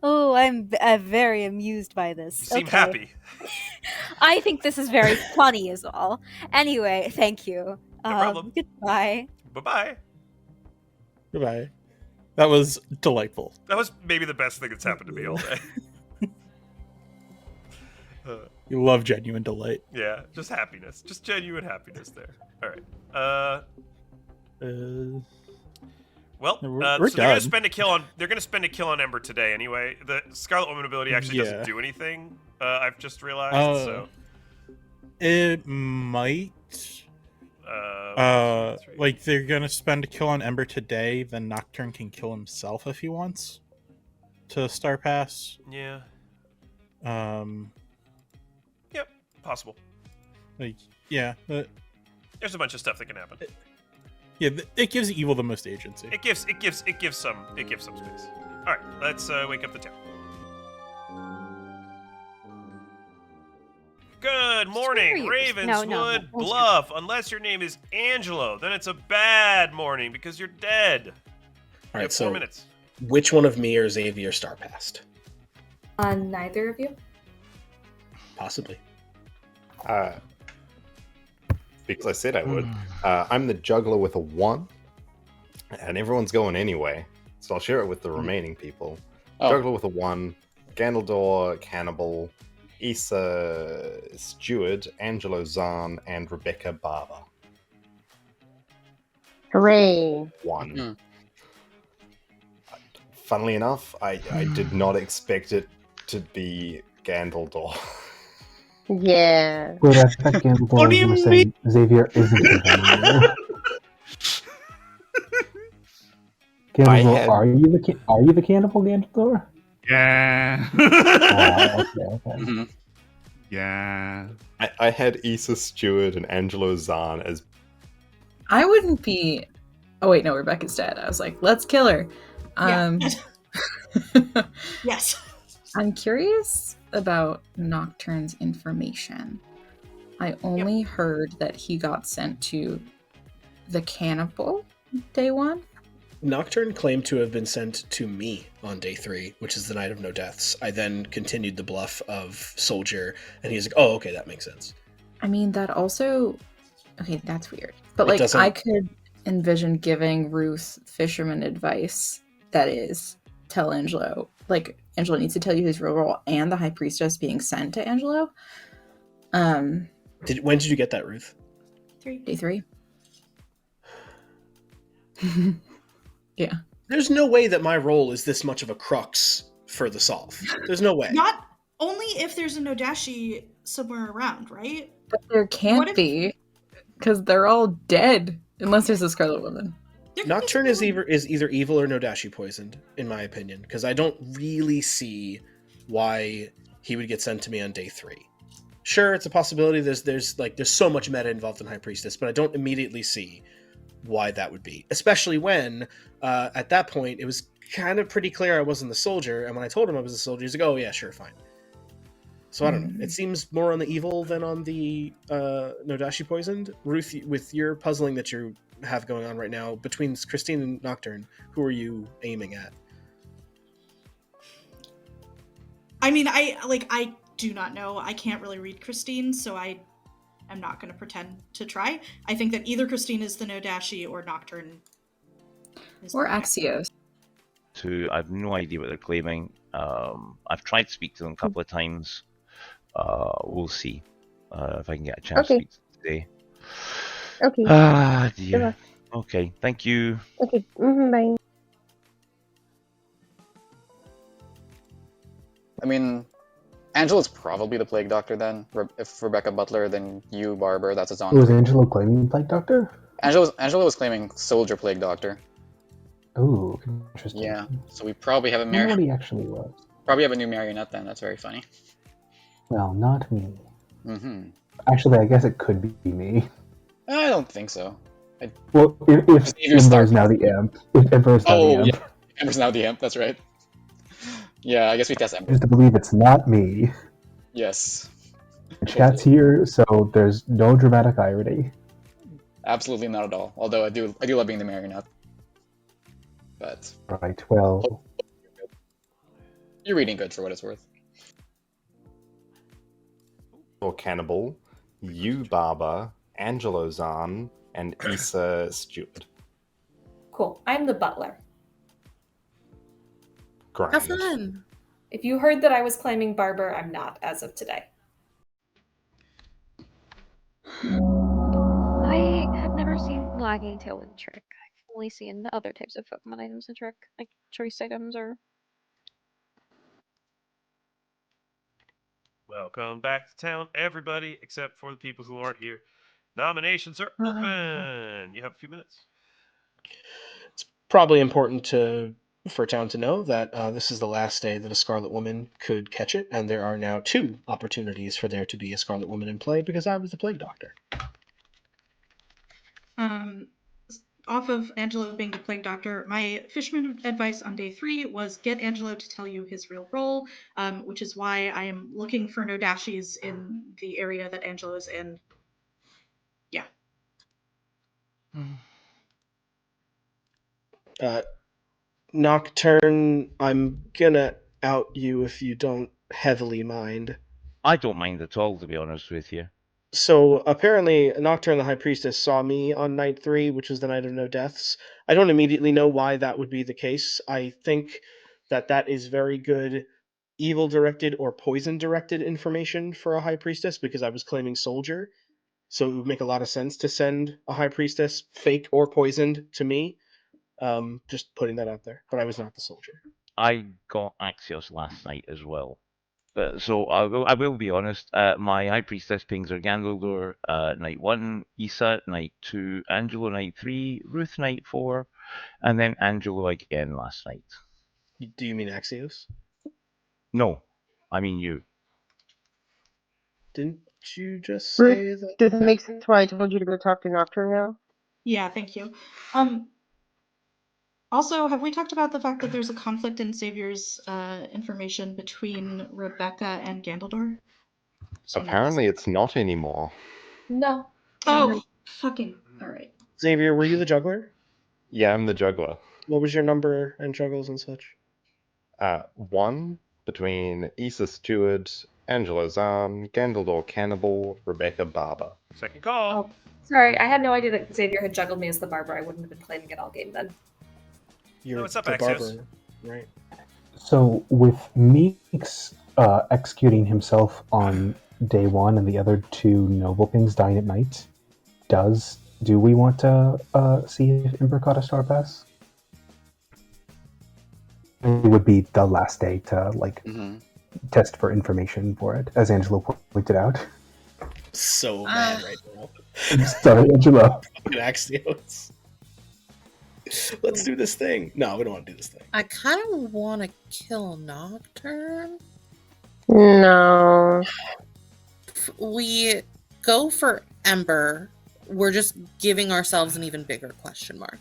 Oh, I'm very amused by this. You seem Okay. happy. I think this is very funny as all. Anyway, thank you. No problem. Goodbye. Bye-bye. Goodbye. That was delightful. That was maybe the best thing that's happened to me all day. You love genuine delight. Yeah, just happiness. Just genuine happiness there. All right. Well, No, we're so they're done. gonna spend a kill on Ember today anyway. The Scarlet Woman ability actually Yeah. doesn't do anything. I've just realized. So It might. Like, they're gonna spend a kill on Ember today, then Nocturne can kill himself if he wants to Star Pass. yeah, Yep, possible. Like, yeah, There's a bunch of stuff that can happen. it gives evil the most agency. It gives some space. All right, let's wake up the town. Good morning, you. Ravenswood No, Bluff. Unless your name is Angelo, then it's a bad morning because you're dead. All You right, have 4 so minutes. which one of me or Xavier star passed? Neither of you? Possibly. Because I said I would. I'm the juggler with a 1, and everyone's going anyway, so I'll share it with the remaining people. Oh. Juggler with a 1, Gandaldor, Cannibal, Issa, Steward, Angelo Zahn, and Rebecca Barber. Hooray. 1. Mhm. Funnily enough, I did not expect it to be Gandaldor. Yeah. Wait, I thought Gandalf What do you was gonna say Xavier isn't the Venom. Gandalf, are you the cannibal, Gandalf? Yeah. Okay. Yeah. I had Issa Steward and Angelo Zahn as I wouldn't be. Oh wait, no, Rebecca's dead. I was like, let's kill her. Yes. I'm curious about Nocturne's information. I only heard that he got sent to the cannibal day 1. Nocturne claimed to have been sent to me on day 3, which is the night of no deaths. I then continued the bluff of Soldier, and he's like, "Oh, okay, that makes sense." I mean, that also. Okay, that's weird. But It like, doesn't- I could envision giving Ruth fisherman advice. That is, tell Angelo. Like, Angelo needs to tell you his real role, and the High Priestess being sent to Angelo. When did you get that, Ruth? Day 3. Yeah. There's no way that my role is this much of a crux for the solve. There's no way. Not only if there's a Nodashi somewhere around, right? But there What can't if- be, because they're all dead, unless there's a Scarlet Woman. Nocturne is either evil or Nodashi poisoned, in my opinion, because I don't really see why he would get sent to me on day 3. Sure, it's a possibility. There's so much meta involved in High Priestess, but I don't immediately see why that would be. Especially when, at that point, it was kind of pretty clear I wasn't the soldier, and when I told him I was the soldier, he's like, "Oh yeah, sure, fine." So I don't know. It seems more on the evil than on the Nodashi poisoned. Ruth, with your puzzling that you have going on right now between Christine and Nocturne, who are you aiming at? I mean, I do not know. I can't really read Christine, so I am not going to pretend to try. I think that either Christine is the Nodashi or Nocturne Or Axios. I have no idea what they're claiming. I've tried to speak to them a couple of times. We'll see if I can get a chance to Okay. speak to them today. Okay. Ah, Good dear. luck. Okay, thank you. Okay. Bye. I mean, Angela's probably the Plague Doctor then. If Rebecca Butler, then you, Barber, that's a zombie. Was Angelo claiming Plague Doctor? Angela was claiming Soldier Plague Doctor. Ooh, interesting. Yeah, so we probably have a I wonder what marionette. he actually was. Probably have a new marionette then. That's very funny. Well, not me. Mm-hmm. Actually, I guess it could be me. I don't think so. Well, if Xavier Ember is Stark now has- the Imp. If Ember is now the Oh, Imp. yeah. Ember's now the Imp, that's right. Yeah, I guess we test I Ember. used to believe it's not me. Yes. The chat's here, so there's no dramatic irony. Absolutely not at all. Although I do love being the marionette. But Right, well, you're reading good for what it's worth. Or Cannibal, you Barber, Angelo Zahn, and Issa Stewart. Cool. I'm the butler. Have Grand. fun. If you heard that I was claiming Barber, I'm not as of today. I have never seen Lagging Tail with Trick. I've only seen other types of Pokemon items in Trick, like choice items or. Welcome back to town, everybody, except for the people who aren't here. Nominations are open. You have a few minutes. It's probably important for town to know that this is the last day that a Scarlet Woman could catch it, and there are now 2 opportunities for there to be a Scarlet Woman in play because I was the Plague Doctor. Off of Angelo being the Plague Doctor, my fisherman advice on day 3 was get Angelo to tell you his real role, which is why I am looking for no dashies in the area that Angelo is in. Yeah. Nocturne, I'm gonna out you if you don't heavily mind. I don't mind at all, to be honest with you. So apparently, Nocturne the High Priestess saw me on night 3, which was the night of no deaths. I don't immediately know why that would be the case. I think that is very good evil directed or poison directed information for a High Priestess because I was claiming Soldier. So it would make a lot of sense to send a High Priestess, fake or poisoned, to me. Just putting that out there. But I was not the Soldier. I got Axios last night as well. So I will be honest. My High Priestess pings are Gandaldor night 1, Issa night 2, Angelo night 3, Ruth night 4, and then Angelo again last night. Do you mean Axios? No, I mean you. Didn't you just say Ruth, that? does it make sense why I told you to go talk to Nocturne now? Yeah, thank you. Also, have we talked about the fact that there's a conflict in Xavier's information between Rebecca and Gandaldor? Apparently, it's not anymore. No. Oh, fucking. Alright. Xavier, were you the juggler? Yeah, I'm the juggler. What was your number and juggles and such? 1 between Issa Stewart, Angelo Zahn, Gandaldor Cannibal, Rebecca Barber. Second call. Oh, sorry. I had no idea that Xavier had juggled me as the Barber. I wouldn't have been claiming it all game then. You're what's up, the Axios? barber, right? so with Meeks executing himself on day 1 and the other 2 noble things dying at night, do we want to see if Ember caught a Star Pass? It would be the last day to test for information for it, as Angelo pointed out. So mad right now. Sorry, Angelo. Fucking Axios. Let's do this thing. No, we don't want to do this thing. I kind of want to kill Nocturne. No. If we go for Ember, we're just giving ourselves an even bigger question mark.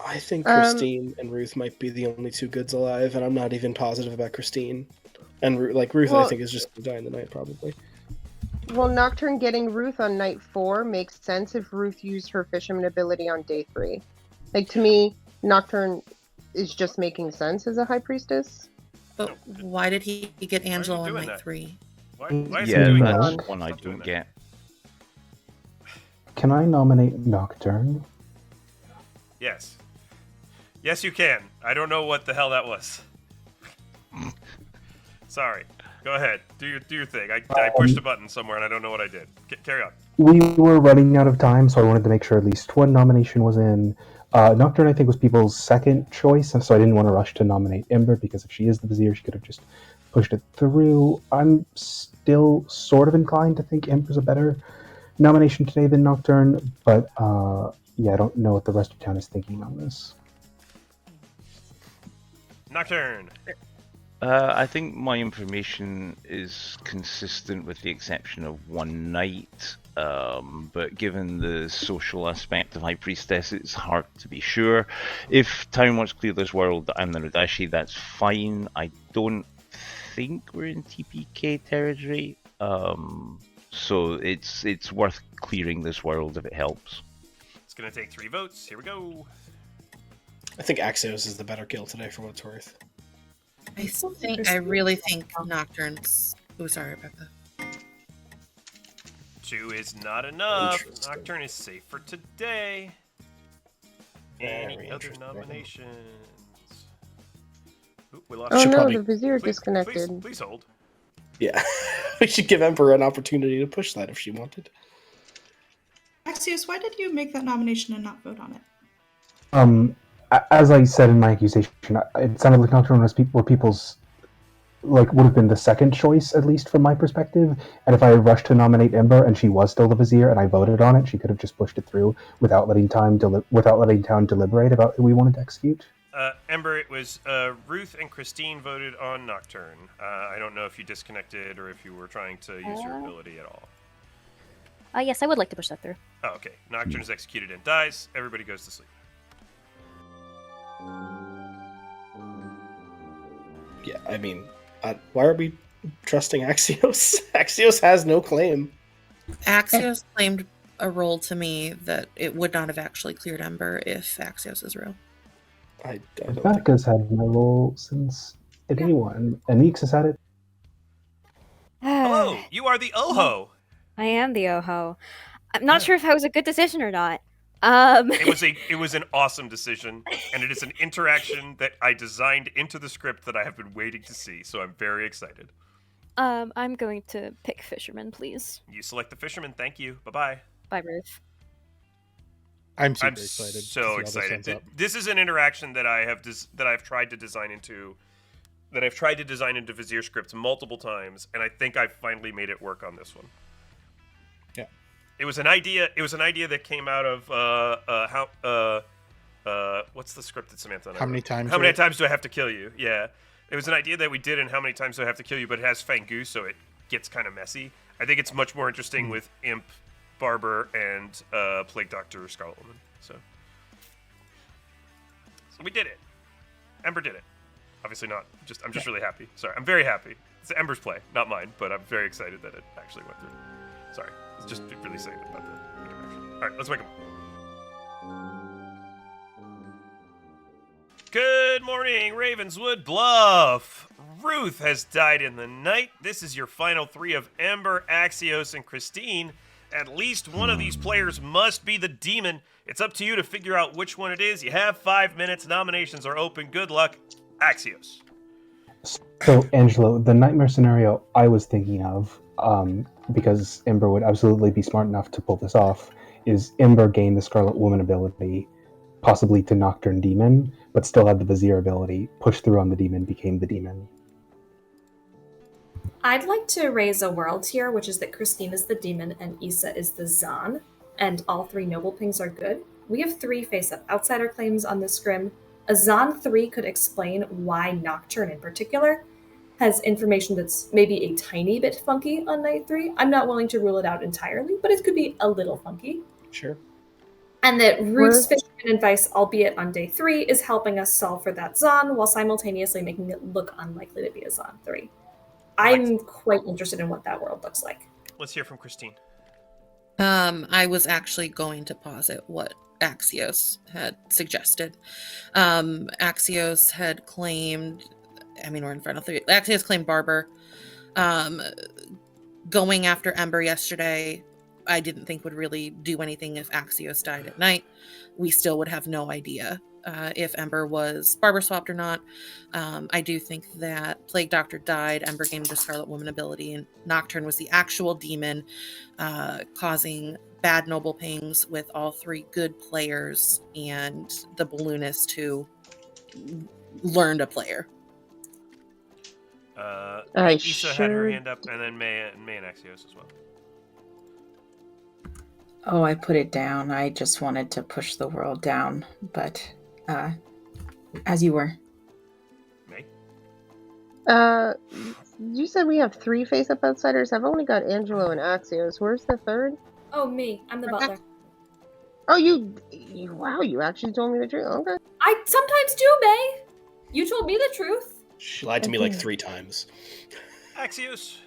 I think Christine and Ruth might be the only 2 goods alive, and I'm not even positive about Christine. And Ruth, I Well- think, is just going to die in the night, probably. Well, Nocturne getting Ruth on night 4 makes sense if Ruth used her fisherman ability on day 3. Like, to me, Nocturne is just making sense as a High Priestess. But why did he get Angelo on doing night that? 3? Why is Yeah, he doing that's that? one I Stop doing don't that. get. Can I nominate Nocturne? Yes. Yes, you can. I don't know what the hell that was. Sorry. Go ahead. Do your thing. I pushed a button somewhere and I don't know what I did. Carry on. We were running out of time, so I wanted to make sure at least one nomination was in. Nocturne, I think, was people's second choice, and so I didn't want to rush to nominate Ember, because if she is the Vizier, she could have just pushed it through. I'm still sort of inclined to think Ember's a better nomination today than Nocturne, but yeah, I don't know what the rest of town is thinking on this. Nocturne. I think my information is consistent with the exception of one night, but given the social aspect of High Priestess, it's hard to be sure. If town wants to clear this world, I'm the Nodashi, that's fine. I don't think we're in TPK territory, so it's worth clearing this world if it helps. It's going to take 3 votes. Here we go. I think Axios is the better kill today for what it's worth. I really think Nocturne's. Oh, sorry, Rebecca. 2 is not enough. Nocturne is safe for today. Any other nominations? Ooh, we lost. Oh no, probably- the Vizier disconnected. Please hold. Yeah, we should give Ember an opportunity to push that if she wanted. Axios, why did you make that nomination and not vote on it? As I said in my accusation, it sounded like Nocturne were people's, like, would have been the second choice, at least from my perspective. And if I had rushed to nominate Ember and she was still the Vizier and I voted on it, she could have just pushed it through without letting town deliberate about who we wanted to execute. Ember, it was Ruth and Christine voted on Nocturne. I don't know if you disconnected or if you were trying to use your ability at all. Yes, I would like to push that through. Oh, okay. Nocturne is executed and dies. Everybody goes to sleep. Yeah, I mean, why are we trusting Axios? Axios has no claim. Axios claimed a role to me that it would not have actually cleared Ember if Axios is real. I don't think... Rebecca's had my role since day one, and Meeks has had it. Hello, you are the Oho. I am the Oho. I'm not sure if that was a good decision or not. It was an awesome decision, and it is an interaction that I designed into the script that I have been waiting to see, so I'm very excited. I'm going to pick Fisherman, please. You select the Fisherman, thank you. Bye-bye. Bye, Ruth. I'm super excited. So excited. This is an interaction that I've tried to design into Vizier scripts multiple times, and I think I finally made it work on this one. Yeah. It was an idea that came out of what's the script that Samantha and I How many wrote? times? How many times do I have to kill you? Yeah. It was an idea that we did in How Many Times Do I Have to Kill You, but it has Fangu, so it gets kind of messy. I think it's much more interesting with Imp, Barber, and Plague Doctor Scarlet Woman. So we did it. Ember did it. Obviously not. I'm just really happy. Sorry, I'm very happy. It's Ember's play, not mine, but I'm very excited that it actually went through. Sorry, it's just really excited about the interaction. All right, let's wake up. Good morning, Ravenswood Bluff. Ruth has died in the night. This is your final 3 of Ember, Axios, and Christine. At least one of these players must be the demon. It's up to you to figure out which one it is. You have 5 minutes. Nominations are open. Good luck. Axios. So, Angelo, the nightmare scenario I was thinking of, because Ember would absolutely be smart enough to pull this off, is Ember gained the Scarlet Woman ability, possibly to Nocturne Demon, but still had the Vizier ability, pushed through on the demon, became the demon. I'd like to raise a world here, which is that Christine is the demon and Issa is the Zan, and all 3 noble pings are good. We have 3 face-up outsider claims on this scrim. A Zan 3 could explain why Nocturne in particular has information that's maybe a tiny bit funky on night 3. I'm not willing to rule it out entirely, but it could be a little funky. Sure. And that Ruth's Fisherman advice, albeit on day 3, is helping us solve for that Zan while simultaneously making it look unlikely to be a Zan 3. I'm quite interested in what that world looks like. Let's hear from Christine. I was actually going to posit what Axios had suggested. Axios had claimed, we're in front of 3. Axios claimed Barber. Going after Ember yesterday, I didn't think would really do anything if Axios died at night. We still would have no idea if Ember was barber swapped or not. I do think that Plague Doctor died, Ember gained the Scarlet Woman ability, and Nocturne was the actual demon, causing bad noble pings with all 3 good players and the balloonist who learned a player. Issa had her hand up, and then May and Axios as well. Oh, I put it down. I just wanted to push the world down, but as you were. May? You said we have 3 face-up outsiders. I've only got Angelo and Axios. Where's the third? Oh, me. I'm the butler. Oh, wow, you actually told me the truth. Okay. I sometimes do, May. You told me the truth. She lied to me like 3 times. Axios.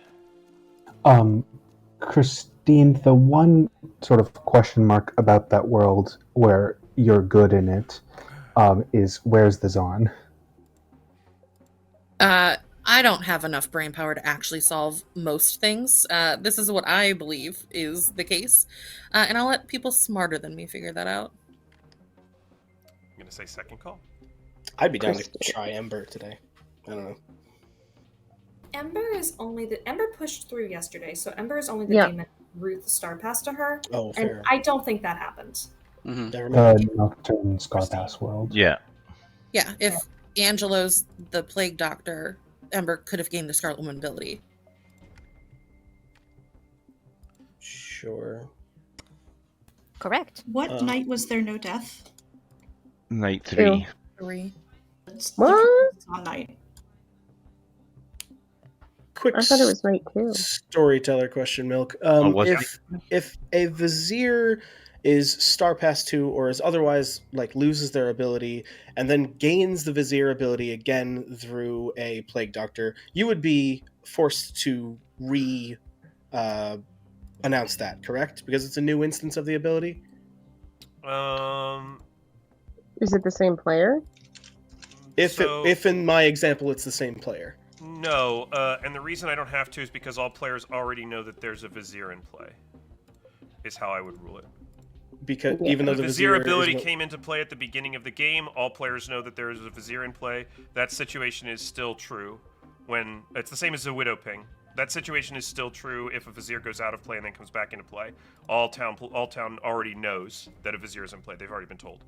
Christine, the one sort of question mark about that world where you're good in it is where's the Zon? I don't have enough brain power to actually solve most things. This is what I believe is the case. And I'll let people smarter than me figure that out. I'm going to say second call. I'd be down to try Ember today. I don't know. Ember pushed through yesterday, so Ember is only the demon Ruth star passed to her. Oh, fair. And I don't think that happened. The Nocturne Scarpass world. Yeah, if Angelo's the Plague Doctor, Ember could have gained the Scarlet Woman ability. Sure. Correct. What night was there no death? Night 3. 3. What? On night. Quick I thought it was night 2. Storyteller question, Milk. If a Vizier is Star Pass 2 or is otherwise loses their ability and then gains the Vizier ability again through a Plague Doctor, you would be forced to announce that, correct? Because it's a new instance of the ability? Is it the same player? If in my example it's the same player. No, and the reason I don't have to is because all players already know that there's a Vizier in play. Is how I would rule it. Because even though the Vizier ability is came into play at the beginning of the game, all players know that there is a Vizier in play. That situation is still true. When it's the same as a Widow ping. That situation is still true if a Vizier goes out of play and then comes back into play. All town already knows that a Vizier is in play. They've already been told.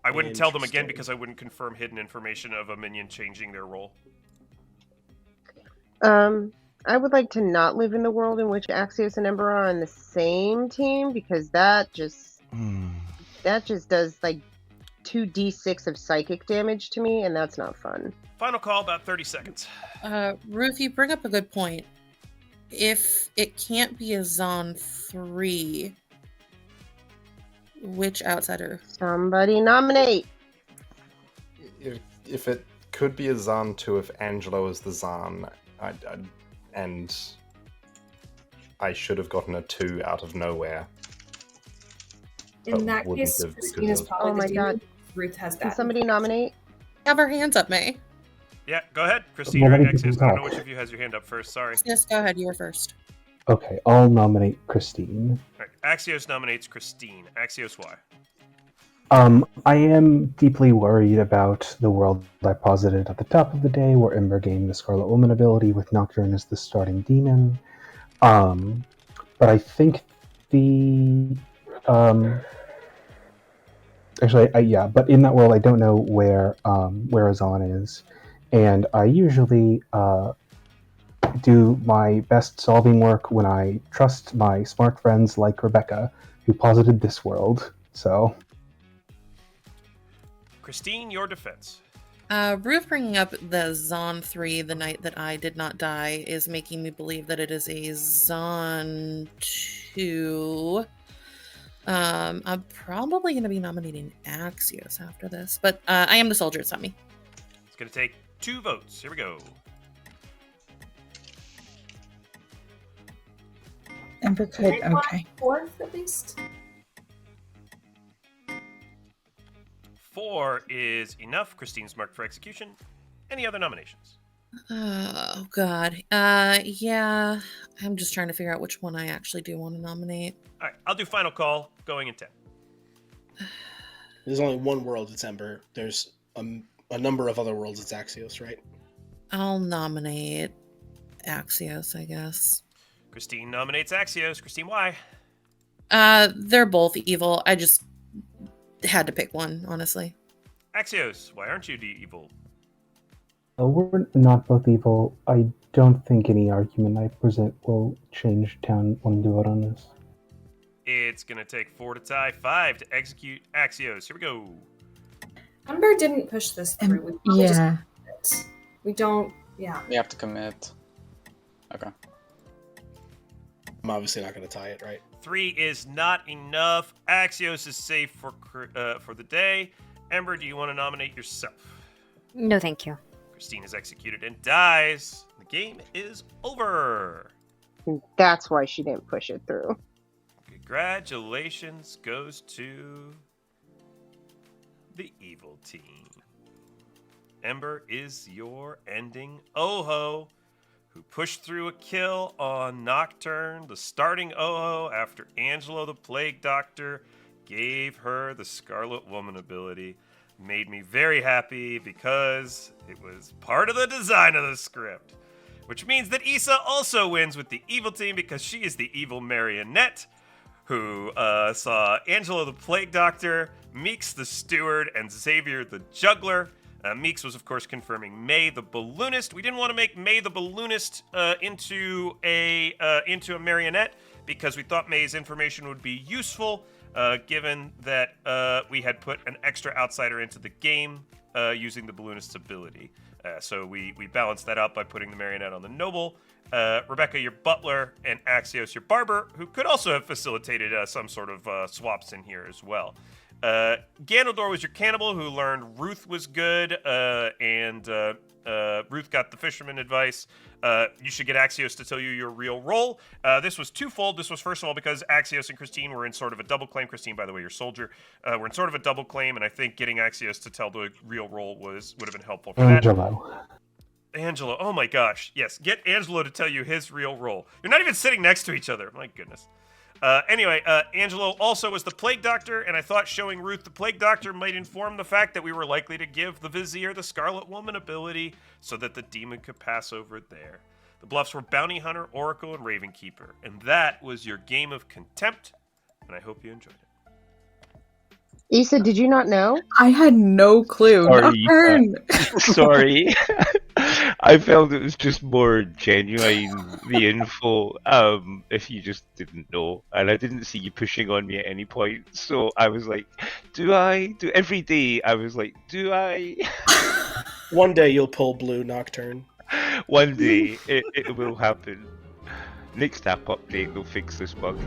I wouldn't tell them again because I wouldn't confirm hidden information of a minion changing their role. I would like to not live in the world in which Axios and Ember are on the same team because that just does 2d6 of psychic damage to me, and that's not fun. Final call, about 30 seconds. Ruth, you bring up a good point. If it can't be a Zon 3, which outsider? Somebody nominate. If it could be a Zon 2, if Angelo is the Zon, and I should have gotten a 2 out of nowhere. In that case, Christina's probably the demon. Ruth has that. Can somebody nominate? Have her hands up, May. Yeah, go ahead. Christina or Axios. I don't know which of you has your hand up first. Sorry. Yes, go ahead. You were first. Okay, I'll nominate Christine. All right. Axios nominates Christine. Axios, why? I am deeply worried about the world I posited at the top of the day, where Ember gained the Scarlet Woman ability with Nocturne as the starting demon. But I think the but in that world, I don't know where Azan is, and I usually do my best solving work when I trust my smart friends like Rebecca, who posited this world. So. Christine, your defense. Ruth bringing up the Zon 3, the night that I did not die, is making me believe that it is a Zon 2. I'm probably going to be nominating Axios after this, but I am the soldier, it's not me. It's going to take 2 votes. Here we go. Ember could, okay. 4th at least. 4 is enough. Christine's marked for execution. Any other nominations? Oh, God. Yeah. I'm just trying to figure out which one I actually do want to nominate. All right, I'll do final call, going in 10. There's only one world it's Ember. There's a number of other worlds it's Axios, right? I'll nominate Axios, I guess. Christine nominates Axios. Christine, why? They're both evil. I just had to pick one, honestly. Axios, why aren't you evil? We're not both evil. I don't think any argument I present will change town wanting to vote on this. It's gonna take 4 to tie, 5 to execute Axios. Here we go. Ember didn't push this through. We probably just Yeah. did it. We don't. Yeah. You have to commit. Okay. I'm obviously not going to tie it, right? 3 is not enough. Axios is safe for the day. Ember, do you want to nominate yourself? No, thank you. Christine is executed and dies. The game is over. That's why she didn't push it through. Congratulations goes to the evil team. Ember is your ending Oho, who pushed through a kill on Nocturne, the starting Oho, after Angelo the Plague Doctor gave her the Scarlet Woman ability. Made me very happy because it was part of the design of the script. Which means that Issa also wins with the evil team because she is the evil marionette who saw Angelo the Plague Doctor, Meeks the Steward, and Xavier the Juggler. Meeks was, of course, confirming May the Balloonist. We didn't want to make May the Balloonist into a marionette because we thought May's information would be useful, given that we had put an extra outsider into the game using the Balloonist's ability. So we balanced that out by putting the marionette on the noble, Rebecca, your butler, and Axios, your barber, who could also have facilitated some sort of swaps in here as well. Ganondorf was your cannibal who learned Ruth was good, and Ruth got the fisherman advice. You should get Axios to tell you your real role. This was twofold. This was, first of all, because Axios and Christine were in sort of a double claim. Christine, by the way, your soldier. We're in sort of a double claim, and I think getting Axios to tell the real role would have been helpful for that. Angelo, oh my gosh. Yes, get Angelo to tell you his real role. You're not even sitting next to each other. My goodness. Anyway, Angelo also was the Plague Doctor, and I thought showing Ruth the Plague Doctor might inform the fact that we were likely to give the Vizier the Scarlet Woman ability so that the demon could pass over there. The bluffs were Bounty Hunter, Oracle, and Ravenkeeper, and that was your game of Contempt, and I hope you enjoyed it. Issa, did you not know? I had no clue. Sorry, Nocturne. Sorry. I felt it was just more genuine, the info, if you just didn't know. And I didn't see you pushing on me at any point. So I was like, every day I was like, do I? One day you'll pull blue Nocturne. One day it will happen. Next app update, they'll fix this bug.